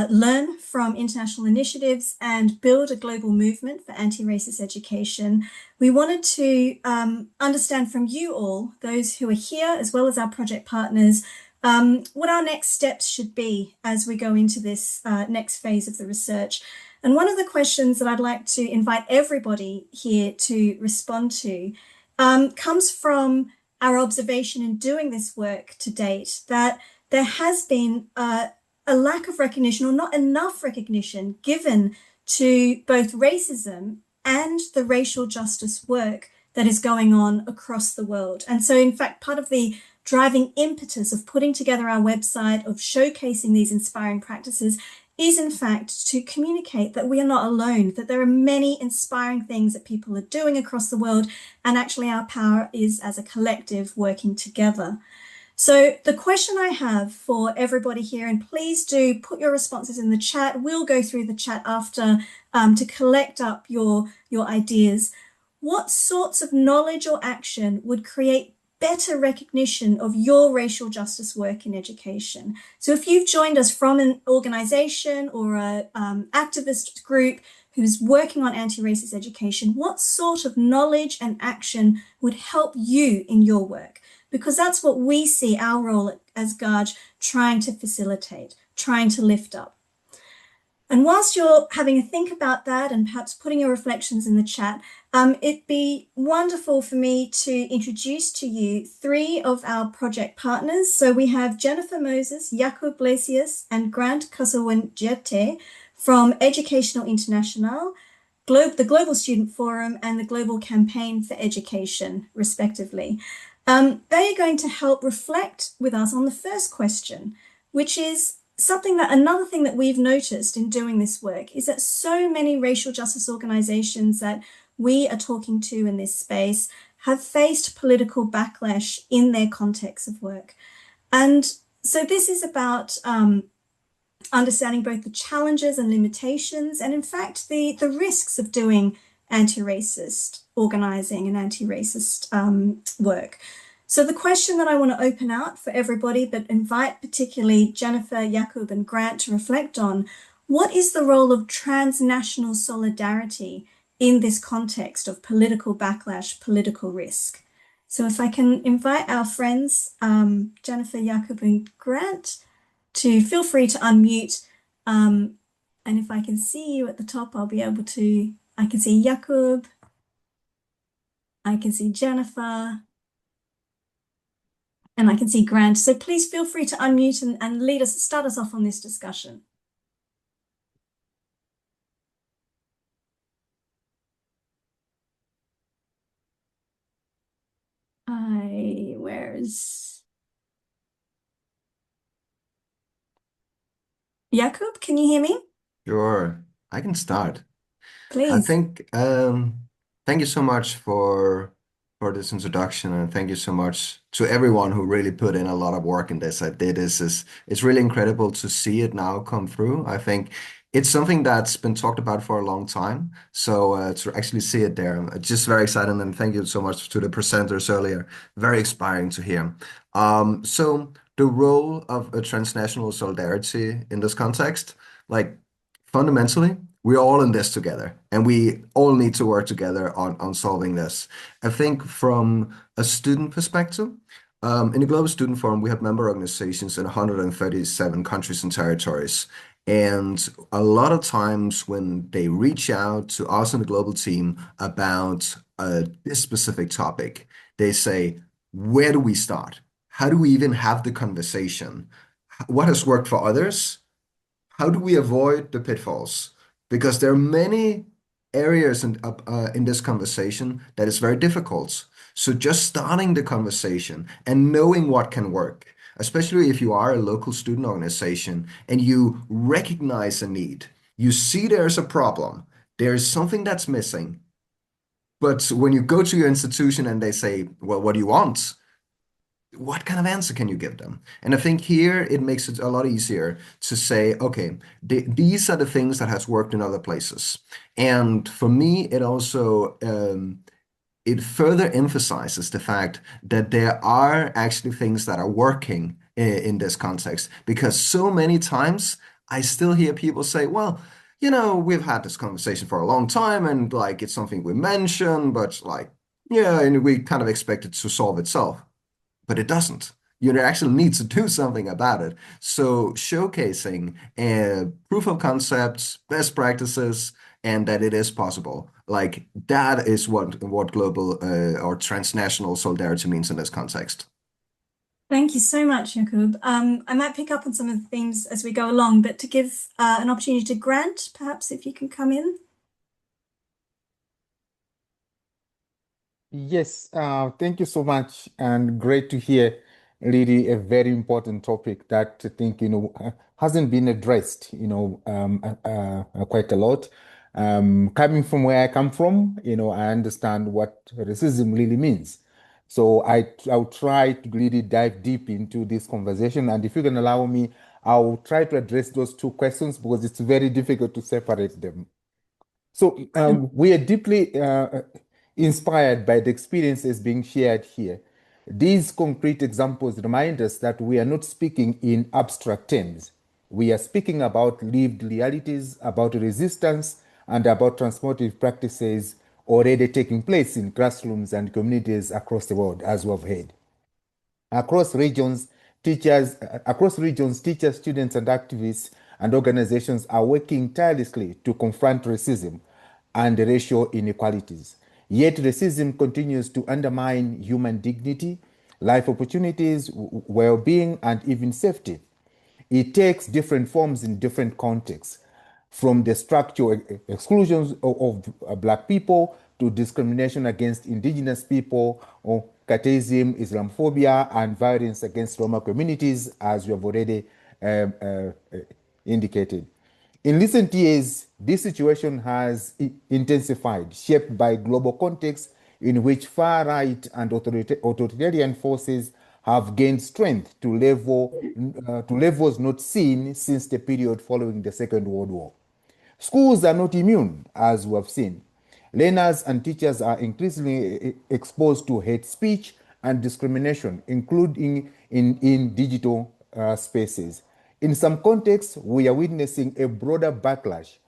learn from international initiatives and build a global movement for anti-racist education, we wanted to understand from you all, those who are here, as well as our project partners, what our next steps should be as we go into this next phase of the research. And one of the questions that I'd like to invite everybody here to respond to comes from our observation in doing this work to date, that there has been a lack of recognition or not enough recognition given to both racism and the racial justice work that is going on across the world. And so, in fact, part of the driving impetus of putting together our website, of showcasing these inspiring practices, is in fact to communicate that we are not alone, that there are many inspiring things that people are doing across the world, and actually our power is as a collective working together. So the question I have for everybody here, and please do put your responses in the chat, we'll go through the chat after to collect up your ideas. What sorts of knowledge or action would create better recognition of your racial justice work in education? So if you've joined us from an organization or an activist group who's working on anti-racist education, what sort of knowledge and action would help you in your work? Because that's what we see our role as GARJE trying to facilitate, trying to lift up. And whilst you're having a think about that and perhaps putting your reflections in the chat, it'd be wonderful for me to introduce to you three of our project partners. So we have Jennifer Moses, Jakub Blasius, and Grant Kasawin-Jete from Educational International, the Global Student Forum, and the Global Campaign for Education, respectively. They are going to help reflect with us on the first question, which is another thing that we've noticed in doing this work is that so many racial justice organizations that we are talking to in this space have faced political backlash in their context of work. And so this is about understanding both the challenges and limitations, and in fact, the risks of doing anti-racist organizing and anti-racist work. So the question that I want to open out for everybody, but invite particularly Jennifer, Jakub, and Grant to reflect on, what is the role of transnational solidarity in this context of political backlash, political risk? So if I can invite our friends, Jennifer, Jakub, and Grant, to feel free to unmute. And if I can see you at the top, I'll be able to, I can see Jakub, I can see Jennifer, and I can see Grant. So please feel free to unmute and start us off on this discussion. Where's Jakub? Can you hear me? Sure, I can start. I Please. think thank you so much for this introduction, and thank you so much to everyone who really put in a lot of work in this. It's really incredible to see it now come through. I think it's something that's been talked about for a long time. So to actually see it there, I'm just very excited, and thank you so much to the presenters earlier. Very inspiring to hear. So the role of a transnational solidarity in this context, like fundamentally, we're all in this together, and we all need to work together on solving this. I think from a student perspective, in the Global Student Forum, we have member organizations in 137 countries and territories. And a lot of times when they reach out to us in the global team about this specific topic, they say, where do we start? How do we even have the conversation? What has worked for others? How do we avoid the pitfalls? Because there are many areas in this conversation that is very difficult. So just starting the conversation and knowing what can work, especially if you are a local student organization and you recognize a need, you see there's a problem, there's something that's missing. But when you go to your institution and they say, well, what do you want? What kind of answer can you give them? And I think here it makes it a lot easier to say, okay, these are the things that has worked in other places. And for me, it also it further emphasizes the fact that there are actually things that are working in this context, because so many times I still hear people say, well, we've had this conversation for a long time, and like it's something we mention, but like, yeah, and we kind of expect it to solve itself. But it doesn't. You actually need to do something about it. So showcasing proof of concepts, best practices, and that it is possible. Like that is what global or transnational solidarity means in this context. Thank you so much, Jakub. I might pick up on some of the themes as we go along, but to give an opportunity to Grant, perhaps if you can come in. Yes, thank you so much, and great to hear really a very important topic that I think, hasn't been addressed, quite a lot. Coming from where I come from, I understand what racism really means. So I'll try to really dive deep into this conversation, and if you can allow me, I'll try to address those two questions because it's very difficult to separate them. So we are deeply inspired by the experiences being shared here. These concrete examples remind us that we are not speaking in abstract terms. We are speaking about lived realities, about resistance, and about transformative practices already taking place in classrooms and communities across the world, as we have heard. Across regions, teachers, students, and activists and organizations are working tirelessly to confront racism and racial inequalities. Yet racism continues to undermine human dignity, life opportunities, well-being, and even safety. It takes different forms in different contexts, from the structural exclusions of Black people to discrimination against indigenous people, or cateism, Islamophobia, and violence against Roma communities, as we have already indicated. In recent years, this situation has intensified, shaped by global context in which far-right and authoritarian forces have gained strength to levels not seen since the period following the Second World War. Schools are not immune, as we have seen. Learners and teachers are increasingly exposed to hate speech and discrimination, including in digital spaces. In some contexts, we are witnessing a broader backlash.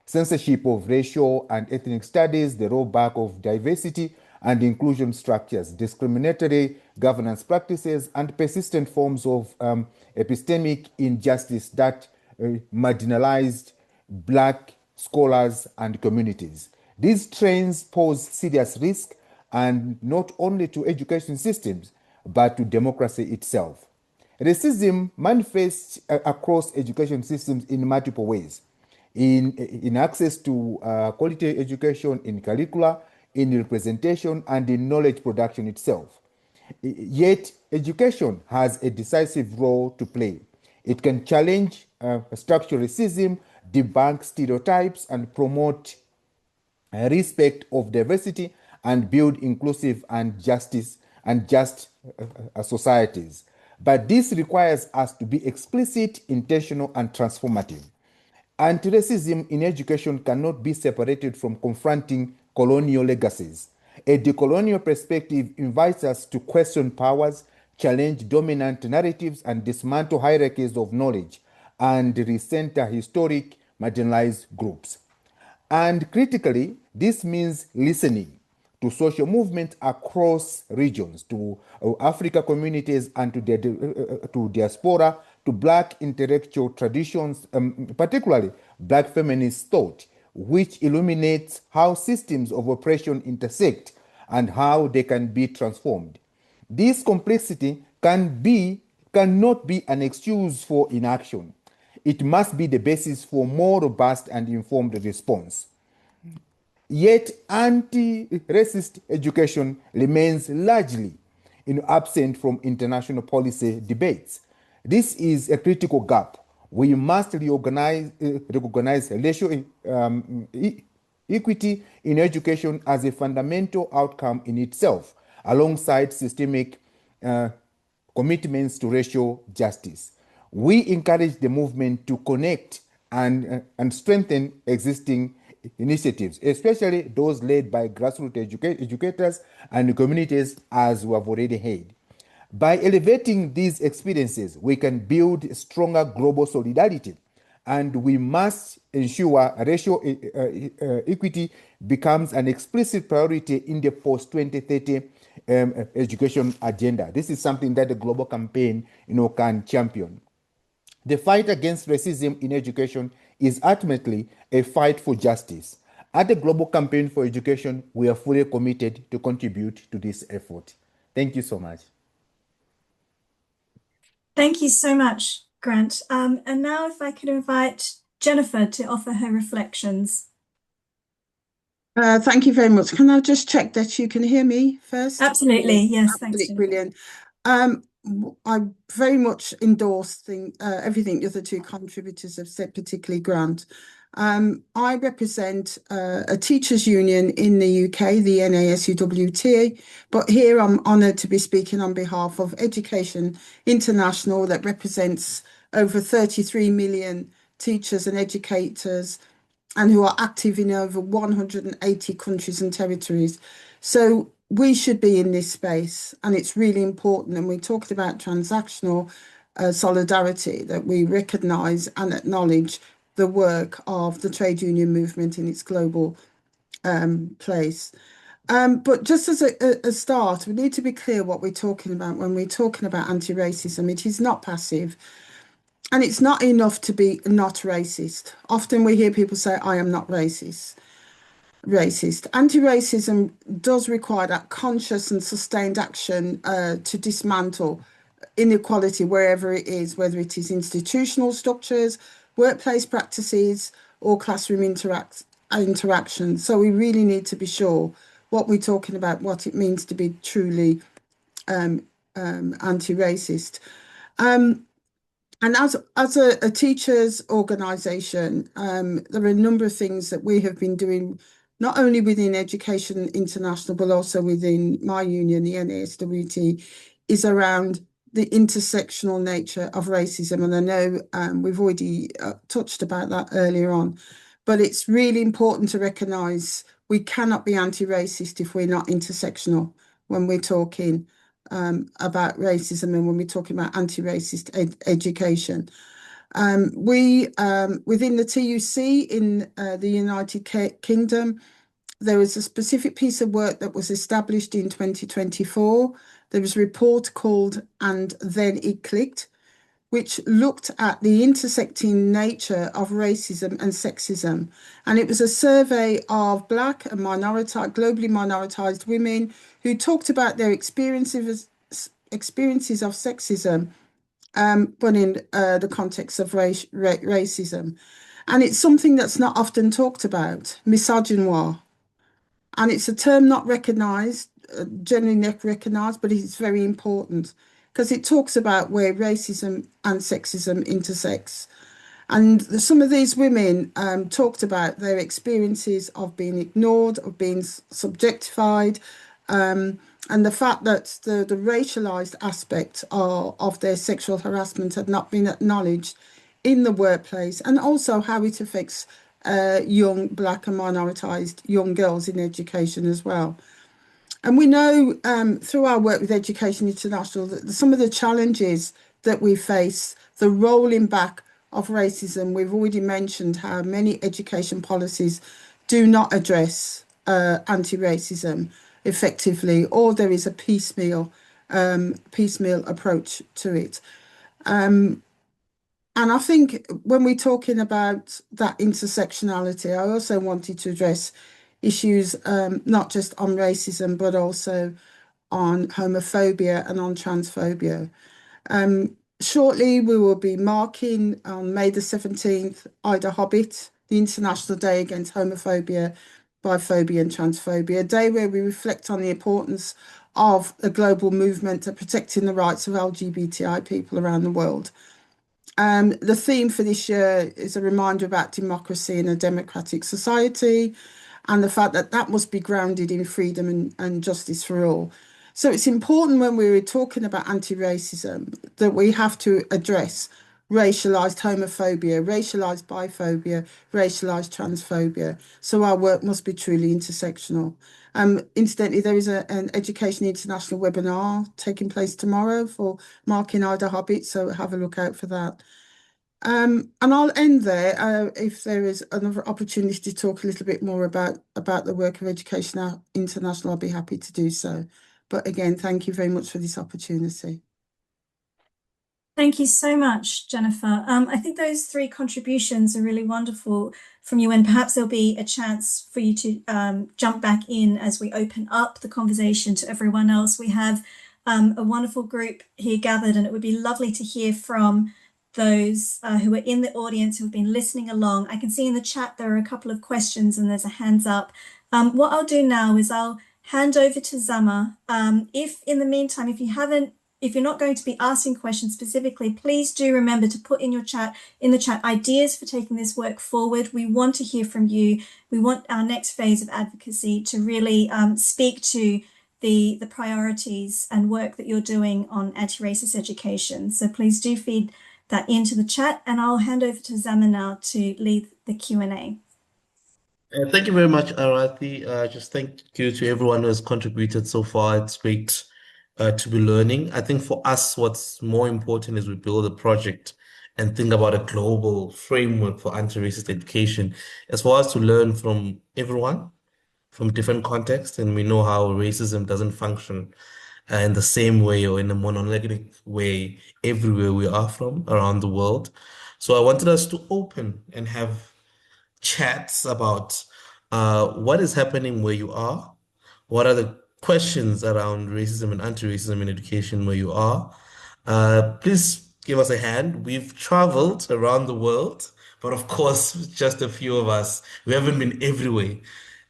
Censorship of racial and ethnic studies, the rollback of diversity and inclusion structures, discriminatory governance practices, and persistent forms of epistemic injustice that marginalized Black scholars and communities. These trends pose serious risk, and not only to education systems, but to democracy itself. Racism manifests across education systems in multiple ways. In access to quality education, in curricula, in representation, and in knowledge production itself. Yet, education has a decisive role to play. It can challenge structural racism, debunk stereotypes, and promote respect of diversity and build inclusive and just societies. But this requires us to be explicit, intentional, and transformative. Anti-racism in education cannot be separated from confronting colonial legacies. A decolonial perspective invites us to question powers, challenge dominant narratives, and dismantle hierarchies of knowledge, and recenter historic marginalized groups. And critically, this means listening to social movements across regions, to Africa communities and to diaspora, to Black intellectual traditions, particularly Black feminist thought, which illuminates how systems of oppression intersect and how they can be transformed. This complexity cannot be an excuse for inaction. It must be the basis for more robust and informed response. Yet anti-racist education remains largely absent from international policy debates. This is a critical gap. We must recognize racial equity in education as a fundamental outcome in itself, alongside systemic commitments to racial justice. We encourage the movement to connect and strengthen existing initiatives, especially those led by grassroots educators and communities, as we have already heard. By elevating these experiences, we can build stronger global solidarity, and we must ensure racial equity becomes an explicit priority in the post-2030 education agenda. This is something that the global campaign can champion. The fight against racism in education is ultimately a fight for justice. At the Global Campaign for Education, we are fully committed to contribute to this effort. Thank you so much. Thank you so much, Grant. And now if I could invite Jennifer to offer her reflections. Thank you very much. Can I just check that you can hear me first? Absolutely, yes, thanks, Jennifer. Brilliant. I very much endorse everything the other two contributors have said, particularly Grant. I represent a teachers' union in the UK, the NASUWT, but here I'm honoured to be speaking on behalf of Education International, that represents over 33 million teachers and educators, and who are active in over 180 countries and territories. So we should be in this space, and it's really important. And we talked about transactional solidarity, that we recognise and acknowledge the work of the trade union movement in its global place. But just as a start, we need to be clear what we're talking about when we're talking about anti-racism. It is not passive. And it's not enough to be not racist. Often we hear people say, I am not racist. Anti-racism does require that conscious and sustained action to dismantle inequality wherever it is, whether it is institutional structures, workplace practices, or classroom interaction. So we really need to be sure what we're talking about, what it means to be truly anti-racist. And as a teachers' organisation, there are a number of things that we have been doing, not only within Education International, but also within my union, the NASWT, is around the intersectional nature of racism. And I know we've already touched about that earlier on, but it's really important to recognise we cannot be anti-racist if we're not intersectional when we're talking about racism and when we're talking about anti-racist education. We, within the TUC in the United Kingdom, there was a specific piece of work that was established in 2024. There was a report called And Then It Clicked, which looked at the intersecting nature of racism and sexism. And it was a survey of Black and globally minoritized women who talked about their experiences of sexism, but in the context of racism. And it's something that's not often talked about, misogynoir. And it's a term not recognised generally not recognised, but it's very important because it talks about where racism and sexism intersects. And some of these women talked about their experiences of being ignored, of being subjectified, and the fact that the racialized aspect of their sexual harassment had not been acknowledged in the workplace, and also how it affects young Black and minoritized young girls in education as well. And we know through our work with Education International that some of the challenges that we face, the rolling back of racism, we've already mentioned how many education policies do not address anti-racism effectively, or there is a piecemeal approach to it. And I think when we're talking about that intersectionality, I also wanted to address issues not just on racism, but also on homophobia and on transphobia. Shortly, we will be marking on May the 17th, Ida Hobbit, the International Day Against Homophobia, Biphobia and Transphobia, a day where we reflect on the importance of a global movement to protecting the rights of LGBTI people around the world. The theme for this year is a reminder about democracy in a democratic society and the fact that that must be grounded in freedom and justice for all. So it's important when we're talking about anti-racism that we have to address racialized homophobia, racialized biphobia, racialized transphobia. So our work must be truly intersectional. Incidentally, there is an Education International webinar taking place tomorrow for marking Ida Hobbit, so have a look out for that. And I'll end there. If there is another opportunity to talk a little bit more about the work of Education International, I'll be happy to do so. But again, thank you very much for this opportunity. Thank you so much, Jennifer. I think those three contributions are really wonderful from you, and perhaps there'll be a chance for you to jump back in as we open up the conversation to everyone else. We have a wonderful group here gathered, and it would be lovely to hear from those who are in the audience who have been listening along. I can see in the chat there are a couple of questions and there's a hands up. What I'll do now is I'll hand over to Zama. If in the meantime, if you're not going to be asking questions specifically, please do remember to put in the chat ideas for taking this work forward. We want to hear from you. We want our next phase of advocacy to really speak to the priorities and work that you're doing on anti-racist education. So please do feed that into the chat, and I'll hand over to Zama now to lead the Q&A. Thank you very much, Arathi. Just thank you to everyone who has contributed so far. It's great to be learning. I think for us, what's more important is we build a project and think about a global framework for anti-racist education, as well as to learn from everyone from different contexts, and we know how racism doesn't function in the same way or in a monolithic way everywhere we are from around the world. So I wanted us to open and have chats about what is happening where you are, what are the questions around racism and anti-racism in education where you are. Please give us a hand. We've traveled around the world, but of course, just a few of us. We haven't been everywhere.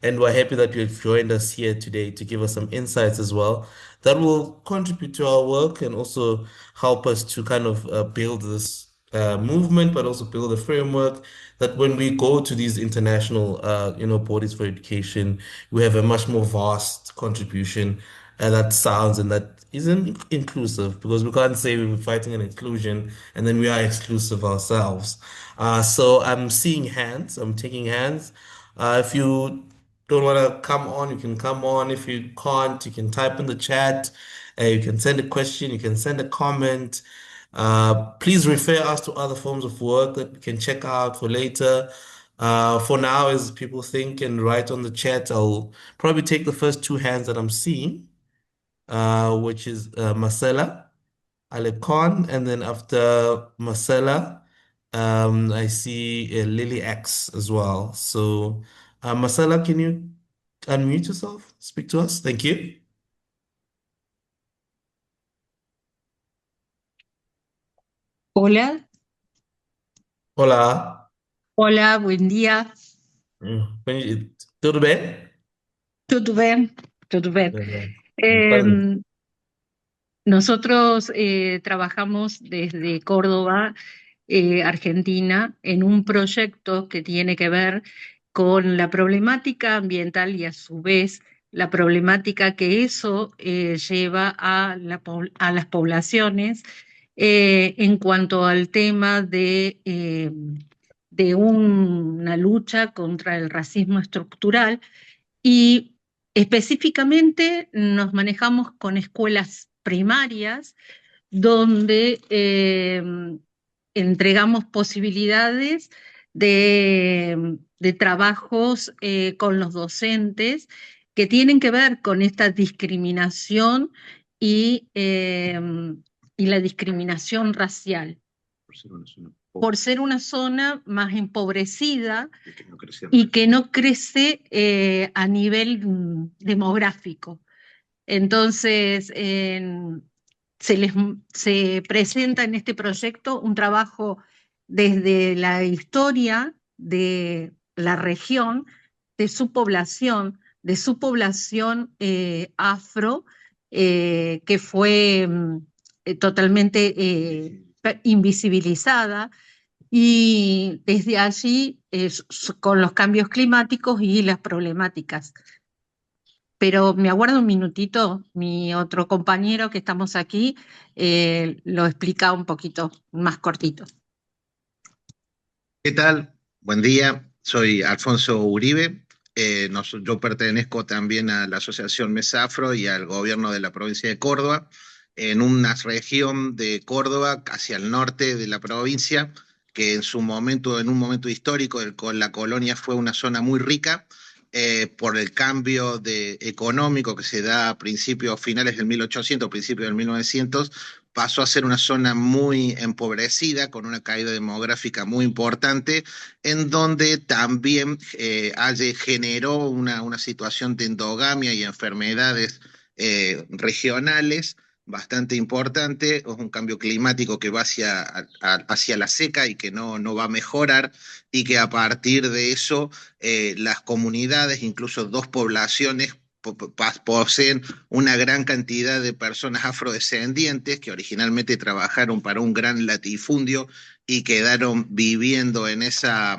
And we're happy that you've joined us here today to give us some insights as well that will contribute to our work and also help us to kind of build this movement, but also build a framework that when we go to these international, bodies for education, we have a much more vast contribution that sounds and that isn't inclusive, because we can't say we're fighting an inclusion and then we are exclusive ourselves. So I'm seeing hands, I'm taking hands. If you don't want to come on, you can come on. If you can't, you can type in the chat. You can send a question, you can send a comment. Please refer us to other forms of work that we can check out for later. For now, as people think and write on the chat, I'll probably take the first two hands that I'm seeing, which is Marcella Alecon, and then after Marcella, I see Lily X as well. So, Marcella, can you unmute yourself? Speak to us. Thank you. Hola, Hola. hola, buen dia. Tudo bem? Tudo bem? Tudo bem. Nosotros trabajamos desde Córdoba, Argentina, en un proyecto que tiene que ver con la problemática ambiental y a su vez la problemática que eso lleva a las poblaciones en cuanto al tema de una lucha contra el racismo estructural y específicamente nos manejamos con escuelas primarias donde entregamos posibilidades de trabajos con los docentes que tienen que ver con esta discriminación y la discriminación racial. Por ser una zona más empobrecida y que no crece a nivel demográfico. Entonces, se presenta en este proyecto un trabajo desde la historia de la región, de su población afro, que fue totalmente invisibilizada, y desde allí con los cambios climáticos y las problemáticas. Pero me aguardo un minutito, mi otro compañero que estamos aquí lo explica un poquito más cortito. ¿Qué tal? Buen día, soy Alfonso Uribe. Yo pertenezco también a la Asociación Mesafro y al gobierno de la provincia de Córdoba, en una región de Córdoba hacia el norte de la provincia, que en un momento histórico, la colonia fue una zona muy rica, por el cambio económico que se da a finales del 1800, principios del 1900, pasó a ser una zona muy empobrecida, con una caída demográfica muy importante, en donde también generó una situación de endogamia y enfermedades regionales bastante importante. Es un cambio climático que va hacia la seca y que no va a mejorar, y que a partir de eso las comunidades, incluso dos poblaciones, poseen una gran cantidad de personas afrodescendientes que originalmente trabajaron para un gran latifundio y quedaron viviendo en esa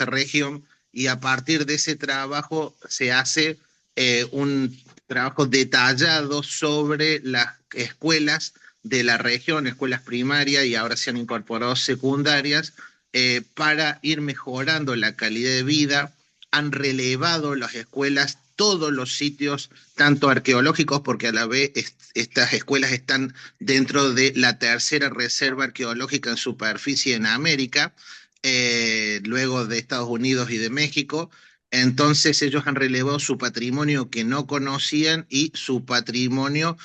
región, y a partir de ese trabajo se hace un trabajo detallado sobre las escuelas de la región, escuelas primarias, y ahora se han incorporado secundarias, para ir mejorando la calidad de vida. Han relevado las escuelas todos los sitios, tanto arqueológicos, porque a la vez estas escuelas están dentro de la tercera reserva arqueológica en superficie en América, luego de Estados Unidos y de México. Entonces ellos han relevado su patrimonio que no conocían, y su patrimonio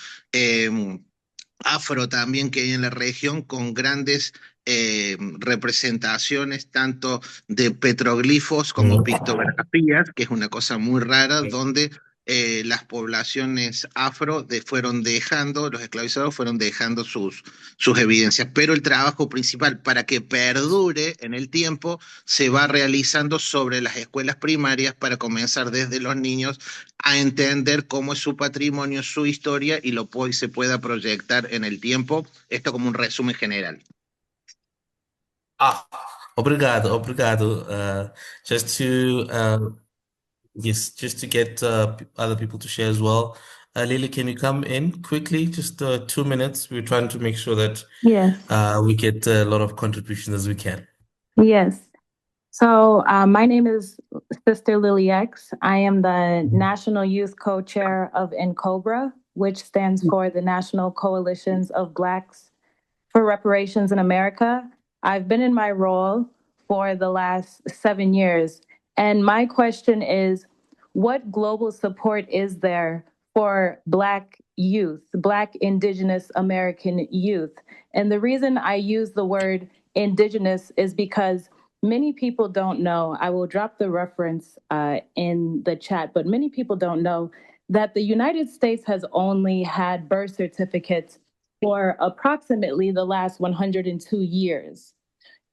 afro también que hay en la región, con grandes representaciones tanto de petroglifos como pictografías, que es una cosa muy rara, donde las poblaciones afro los esclavizados fueron dejando sus evidencias. Pero el trabajo principal, para que perdure en el tiempo, se va realizando sobre las escuelas primarias, para comenzar desde los niños a entender cómo es su patrimonio, su historia, y se pueda proyectar en el tiempo. Esto como un resumen general. Obrigado, obrigado. Just to get other people to share as well. Lily, can you come in quickly? Just 2 minutes. We're trying to make sure that Yes. we get a lot of contributions as we can. Yes. So my name is Sister Lily X. I am the National Youth Co-Chair of NCOBRA, which stands for the National Coalitions of Blacks for Reparations in America. I've been in my role for the last 7 years. And my question is, what global support is there for Black youth, Black Indigenous American youth? And the reason I use the word Indigenous is because many people don't know. I will drop the reference in the chat, but many people don't know that the United States has only had birth certificates for approximately the last 102 years.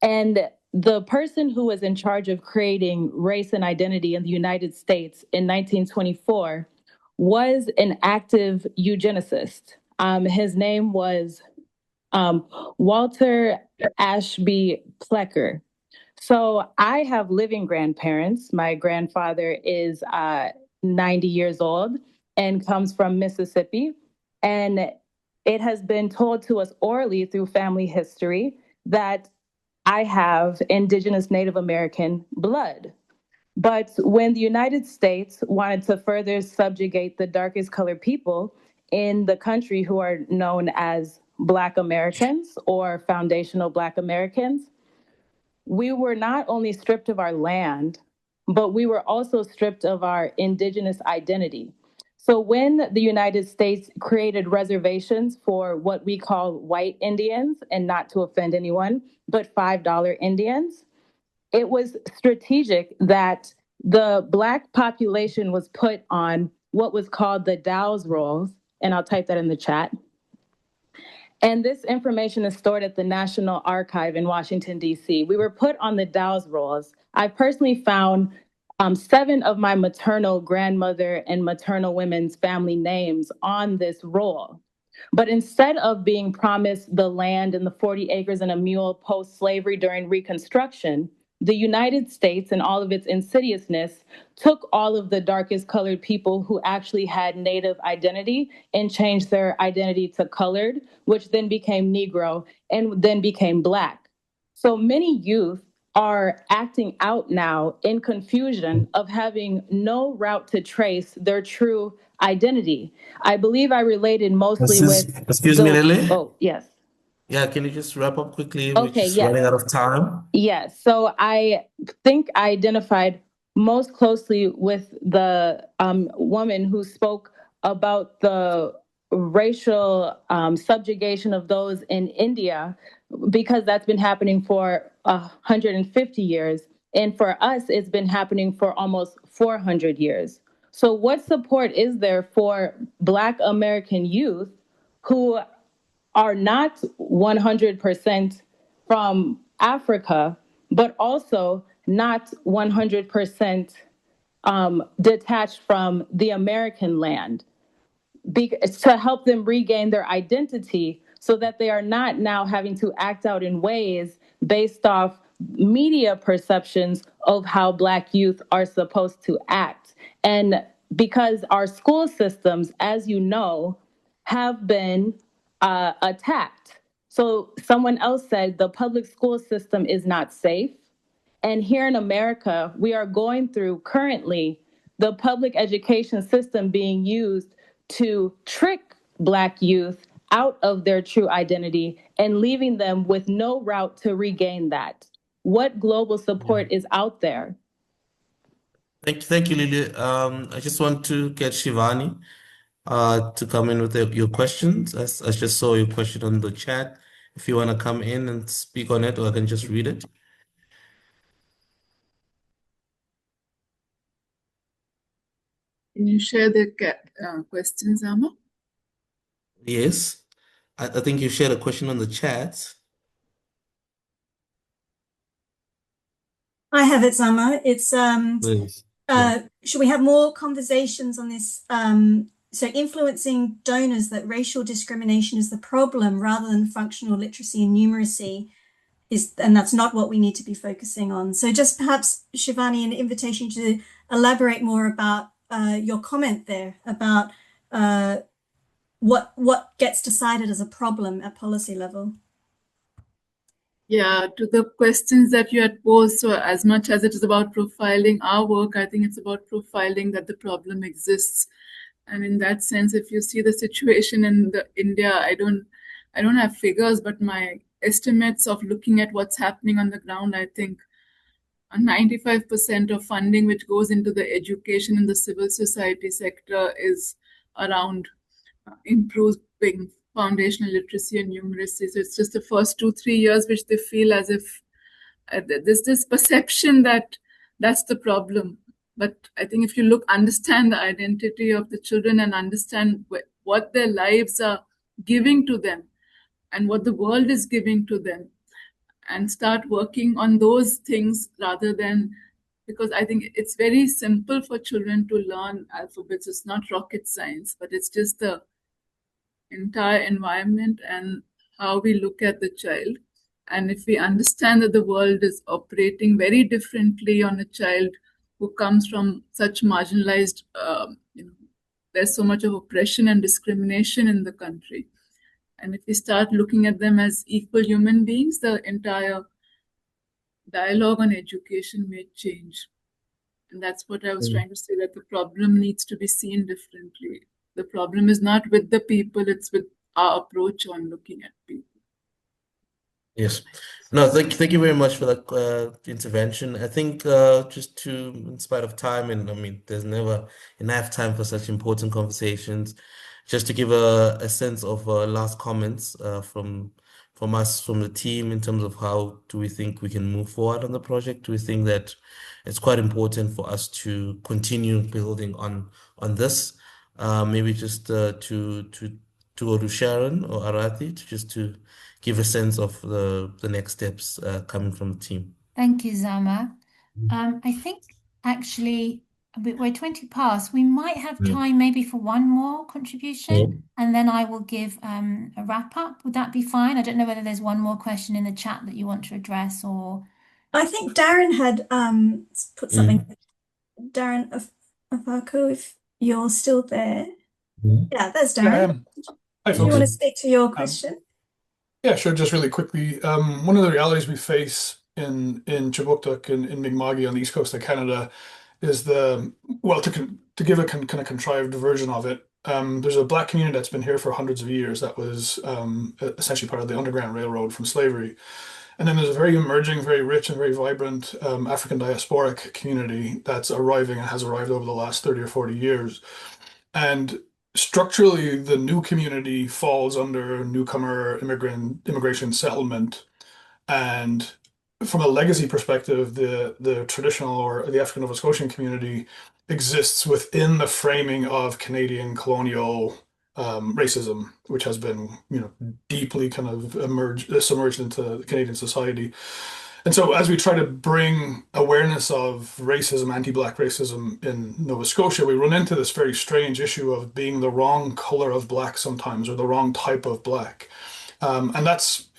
And the person who was in charge of creating race and identity in the United States in 1924 was an active eugenicist. His name was Walter Ashby Plecker. So I have living grandparents. My grandfather is 90 years old and comes from Mississippi. And it has been told to us orally through family history that I have indigenous Native American blood. But when the United States wanted to further subjugate the darkest colored people in the country, who are known as Black Americans or foundational Black Americans, we were not only stripped of our land, but we were also stripped of our indigenous identity. So when the United States created reservations for what we call white Indians, and not to offend anyone, but $5 Indians, it was strategic that the Black population was put on what was called the Dow's rolls, and I'll type that in the chat. And this information is stored at the National Archive in Washington, D.C. We were put on the Dow's rolls. I personally found 7 of my maternal grandmother and maternal women's family names on this roll. But instead of being promised the land and the 40 acres and a mule post-slavery during Reconstruction, the United States, and all of its insidiousness, took all of the darkest colored people who actually had Native identity and changed their identity to colored, which then became Negro and then became Black. So many youth are acting out now in confusion of having no route to trace their true identity. I believe I related mostly with... Excuse me, Lily? Oh, yes. Yeah, can you just wrap up quickly? We're Okay, just yes. running out of time. Yes. So I think I identified most closely with the woman who spoke about the racial subjugation of those in India, because that's been happening for 150 years. And for us, it's been happening for almost 400 years. So what support is there for Black American youth who are not 100% from Africa, but also not 100% detached from the American land, to help them regain their identity so that they are not now having to act out in ways based off media perceptions of how Black youth are supposed to act. And because our school systems, as you know, have been attacked. So someone else said the public school system is not safe. And here in America, we are going through currently the public education system being used to trick Black youth out of their true identity and leaving them with no route to regain that. What global support is out there? Thank you, Lily. I just want to get Shivani to come in with your questions. I just saw your question on the chat. If you want to come in and speak on it, or I can just read it. Can you share the questions, Amma? Yes. I think you shared a question on the chat. I have it, Zama. It's Please. should we have more conversations on this? So influencing donors that racial discrimination is the problem rather than functional literacy and numeracy and that's not what we need to be focusing on. So just perhaps, Shivani, an invitation to elaborate more about your comment there about what gets decided as a problem at policy level. Yeah, to the questions that you had posed, so as much as it is about profiling our work, I think it's about profiling that the problem exists. And in that sense, if you see the situation in India, I don't have figures, but my estimates of looking at what's happening on the ground, I think 95% of funding which goes into the education in the civil society sector is around improving foundational literacy and numeracy. So it's just the first 2-3 years which they feel as if there's this perception that that's the problem. But I think if you understand the identity of the children and understand what their lives are giving to them and what the world is giving to them, and start working on those things rather than because I think it's very simple for children to learn alphabets. It's not rocket science, but it's just the entire environment and how we look at the child. And if we understand that the world is operating very differently on a child who comes from such marginalized, there's so much of oppression and discrimination in the country. And if we start looking at them as equal human beings, the entire dialogue on education may change. And that's what I was trying to say, that the problem needs to be seen differently. The problem is not with the people, it's with our approach on looking at people. Yes. No, thank you very much for that intervention. I think just to, in spite of time, and I mean, there's never enough time for such important conversations. Just to give a sense of last comments from us, from the team, in terms of how do we think we can move forward on the project. Do we think that it's quite important for us to continue building on this? Maybe just to go to Sharon or Arathi to give a sense of the next steps coming from the team. Thank you, Zama. I think actually we're 20 past. We might have time maybe for one more contribution, and then I will give a wrap up. Would that be fine? I don't know whether there's one more question in the chat that you want to address, or I think Darren had put something. Darren Afako, if you're still there. Yeah, there's Darren. Yeah, I am. Hi, Do you folks. want to speak to your question? Yeah, sure. Just really quickly, one of the realities we face in Chibuktuk and in Mi'kma'ki on the east coast of Canada is to give a kind of contrived version of it. There's a Black community that's been here for hundreds of years that was essentially part of the Underground Railroad from slavery. And then there's a very emerging, very rich and very vibrant African diasporic community that's arriving and has arrived over the last 30 or 40 years. And structurally, the new community falls under newcomer immigration settlement. And from a legacy perspective, the traditional or the African Nova Scotian community exists within the framing of Canadian colonial racism, which has been, deeply kind of submerged into Canadian society. And so as we try to bring awareness of racism, anti-Black racism in Nova Scotia, we run into this very strange issue of being the wrong color of Black sometimes, or the wrong type of Black. And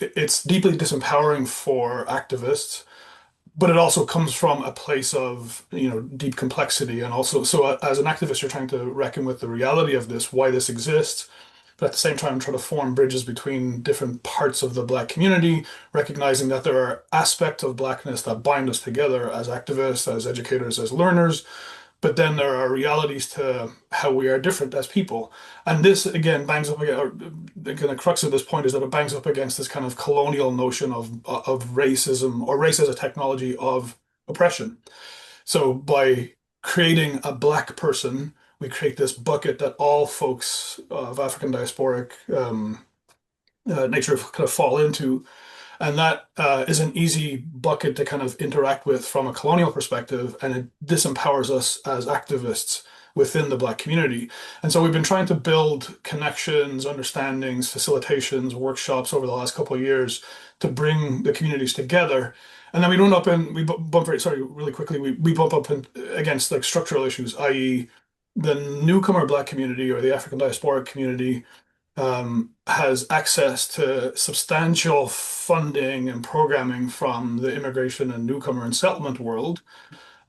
it's deeply disempowering for activists, but it also comes from a place of, deep complexity. And also, so as an activist, you're trying to reckon with the reality of this, why this exists, but at the same time try to form bridges between different parts of the Black community, recognizing that there are aspects of Blackness that bind us together as activists, as educators, as learners, but then there are realities to how we are different as people. And this, again, bangs up against, or the kind of crux of this point is that it bangs up against this kind of colonial notion of racism, or race as a technology of oppression. So by creating a Black person, we create this bucket that all folks of African diasporic nature kind of fall into. And that is an easy bucket to kind of interact with from a colonial perspective, and it disempowers us as activists within the Black community. And so we've been trying to build connections, understandings, facilitations, workshops over the last couple of years to bring the communities together. And then we run up and we bump really quickly, we bump up against like structural issues, i.e. the newcomer Black community or the African diasporic community has access to substantial funding and programming from the immigration and newcomer and settlement world.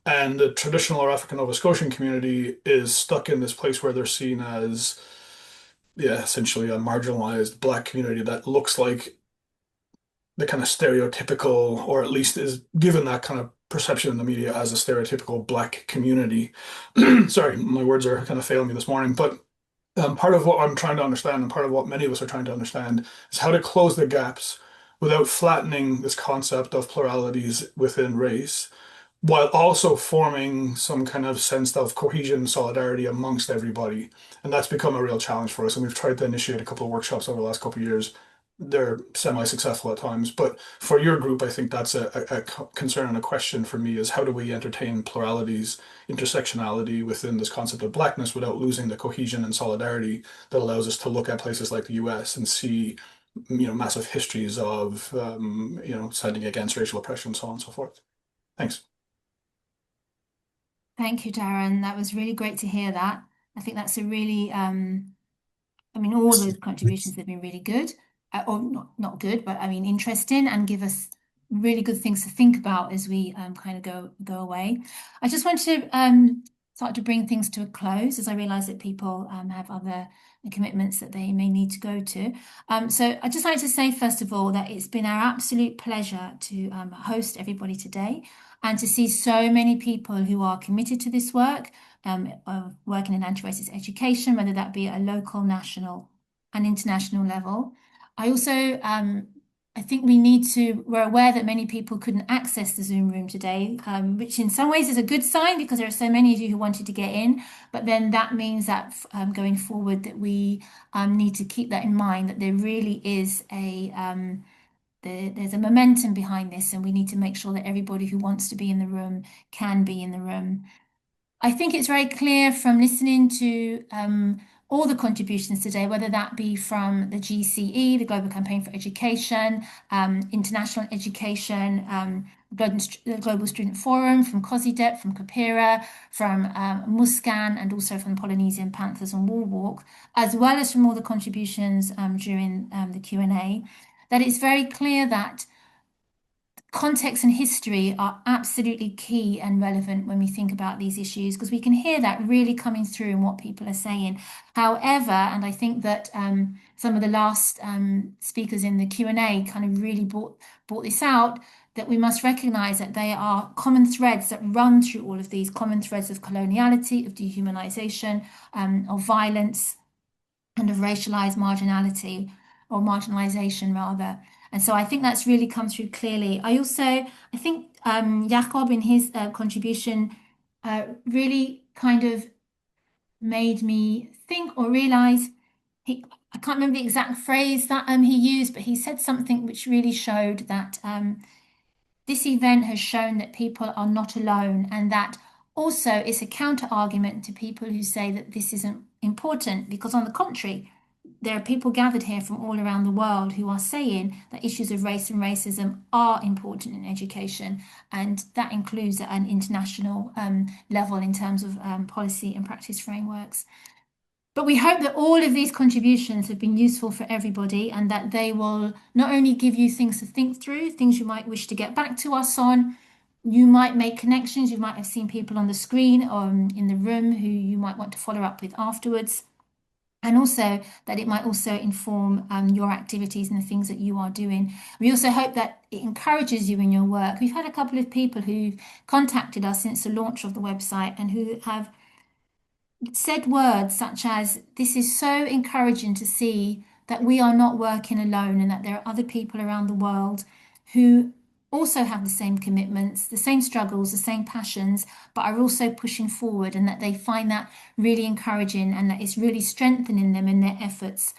And the traditional or African Nova Scotian community is stuck in this place where they're seen as, essentially a marginalized Black community that looks like the kind of stereotypical, or at least is given that kind of perception in the media as a stereotypical Black community. Sorry, my words are kind of failing me this morning, but part of what I'm trying to understand, and part of what many of us are trying to understand, is how to close the gaps without flattening this concept of pluralities within race, while also forming some kind of sense of cohesion, solidarity amongst everybody. And that's become a real challenge for us. And we've tried to initiate a couple of workshops over the last couple of years. They're semi-successful at times, but for your group, I think that's a concern and a question for me, is how do we entertain pluralities, intersectionality within this concept of Blackness without losing the cohesion and solidarity that allows us to look at places like the US and see, massive histories of, standing against racial oppression, so on and so forth. Thanks. Thank you, Darren. That was really great to hear that. I think that's a really, I mean, all those contributions have been really good, or not good, but I mean, interesting and give us really good things to think about as we kind of go away. I just want to start to bring things to a close as I realize that people have other commitments that they may need to go to. So I'd just like to say, first of all, that it's been our absolute pleasure to host everybody today and to see so many people who are committed to this work, of working in anti-racist education, whether that be at a local, national, and international level. I also, I think we're aware that many people couldn't access the Zoom room today, which in some ways is a good sign because there are so many of you who wanted to get in, but then that means that going forward that we need to keep that in mind, that there really is there's a momentum behind this, and we need to make sure that everybody who wants to be in the room can be in the room. I think it's very clear from listening to all the contributions today, whether that be from the GCE, the Global Campaign for Education, International Education, the Global Student Forum, from COSIDEP, from COPERA, from Muscan, and also from Polynesian Panthers and Wall Walk, as well as from all the contributions during the Q&A, that it's very clear that context and history are absolutely key and relevant when we think about these issues, because we can hear that really coming through in what people are saying. However, and I think that some of the last speakers in the Q&A kind of really brought this out, that we must recognize that there are common threads that run through all of these, common threads of coloniality, of dehumanization, of violence, and of racialized marginality, or marginalization rather. And so I think that's really come through clearly. I think Jacob in his contribution really kind of made me think or realize, I can't remember the exact phrase that he used, but he said something which really showed that this event has shown that people are not alone, and that also it's a counter argument to people who say that this isn't important, because on the contrary, there are people gathered here from all around the world who are saying that issues of race and racism are important in education, and that includes at an international level in terms of policy and practice frameworks. But we hope that all of these contributions have been useful for everybody, and that they will not only give you things to think through, things you might wish to get back to us on, you might make connections, you might have seen people on the screen or in the room who you might want to follow up with afterwards, and also that it might also inform your activities and the things that you are doing. We also hope that it encourages you in your work. We've had a couple of people who contacted us since the launch of the website and who have said words such as, this is so encouraging to see that we are not working alone, and that there are other people around the world who also have the same commitments, the same struggles, the same passions, but are also pushing forward, and that they find that really encouraging, and that it's really strengthening them in their efforts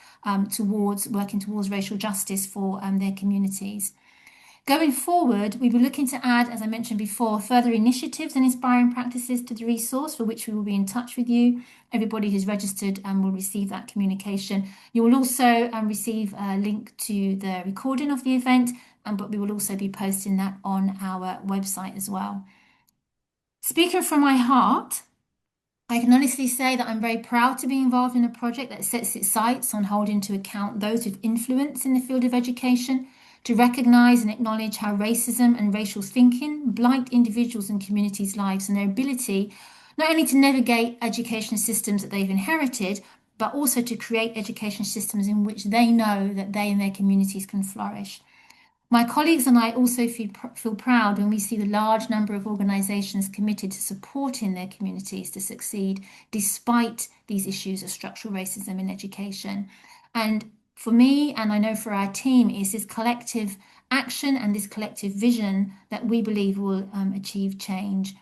towards working towards racial justice for their communities. Going forward, we will be looking to add, as I mentioned before, further initiatives and inspiring practices to the resource, for which we will be in touch with you. Everybody who's registered will receive that communication. You will also receive a link to the recording of the event, but we will also be posting that on our website as well. Speaking from my heart, I can honestly say that I'm very proud to be involved in a project that sets its sights on holding to account those with influence in the field of education, to recognise and acknowledge how racism and racial thinking blight individuals and communities' lives and their ability not only to navigate education systems that they've inherited, but also to create education systems in which they know that they and their communities can flourish. My colleagues and I also feel proud when we see the large number of organisations committed to supporting their communities to succeed despite these issues of structural racism in education. And for me, and I know for our team, is this collective action and this collective vision that we believe will achieve change.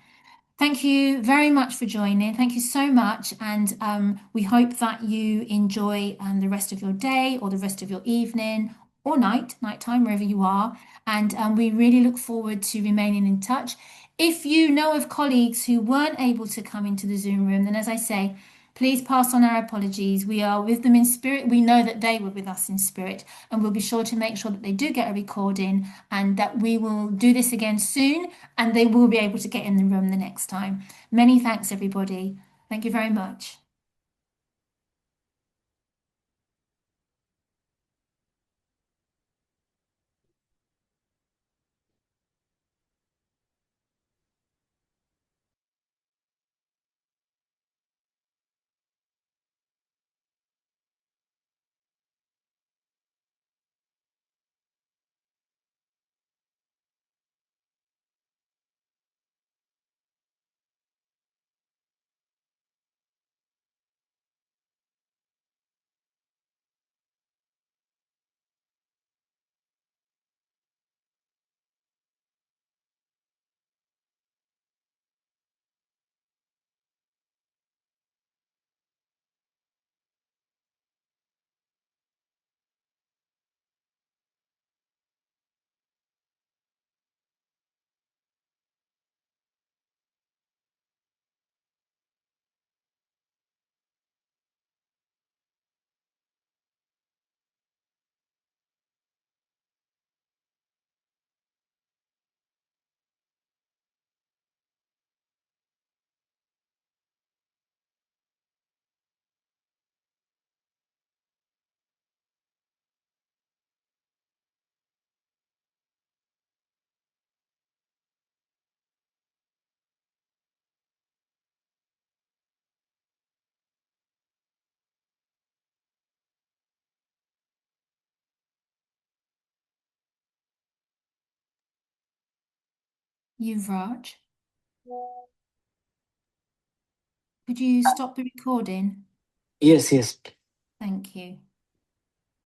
Thank you very much for joining. Thank you so much. And we hope that you enjoy the rest of your day, or the rest of your evening, or nighttime, wherever you are. And we really look forward to remaining in touch. If you know of colleagues who weren't able to come into the Zoom room, then as I say, Please pass on our apologies. We are with them in spirit. We know that they were with us in spirit, and we'll be sure to make sure that they do get a recording and that we will do this again soon and they will be able to get in the room the next time. Many thanks, everybody. Thank you very much. Yuvraj, could you stop the recording? Yes, yes. Thank you.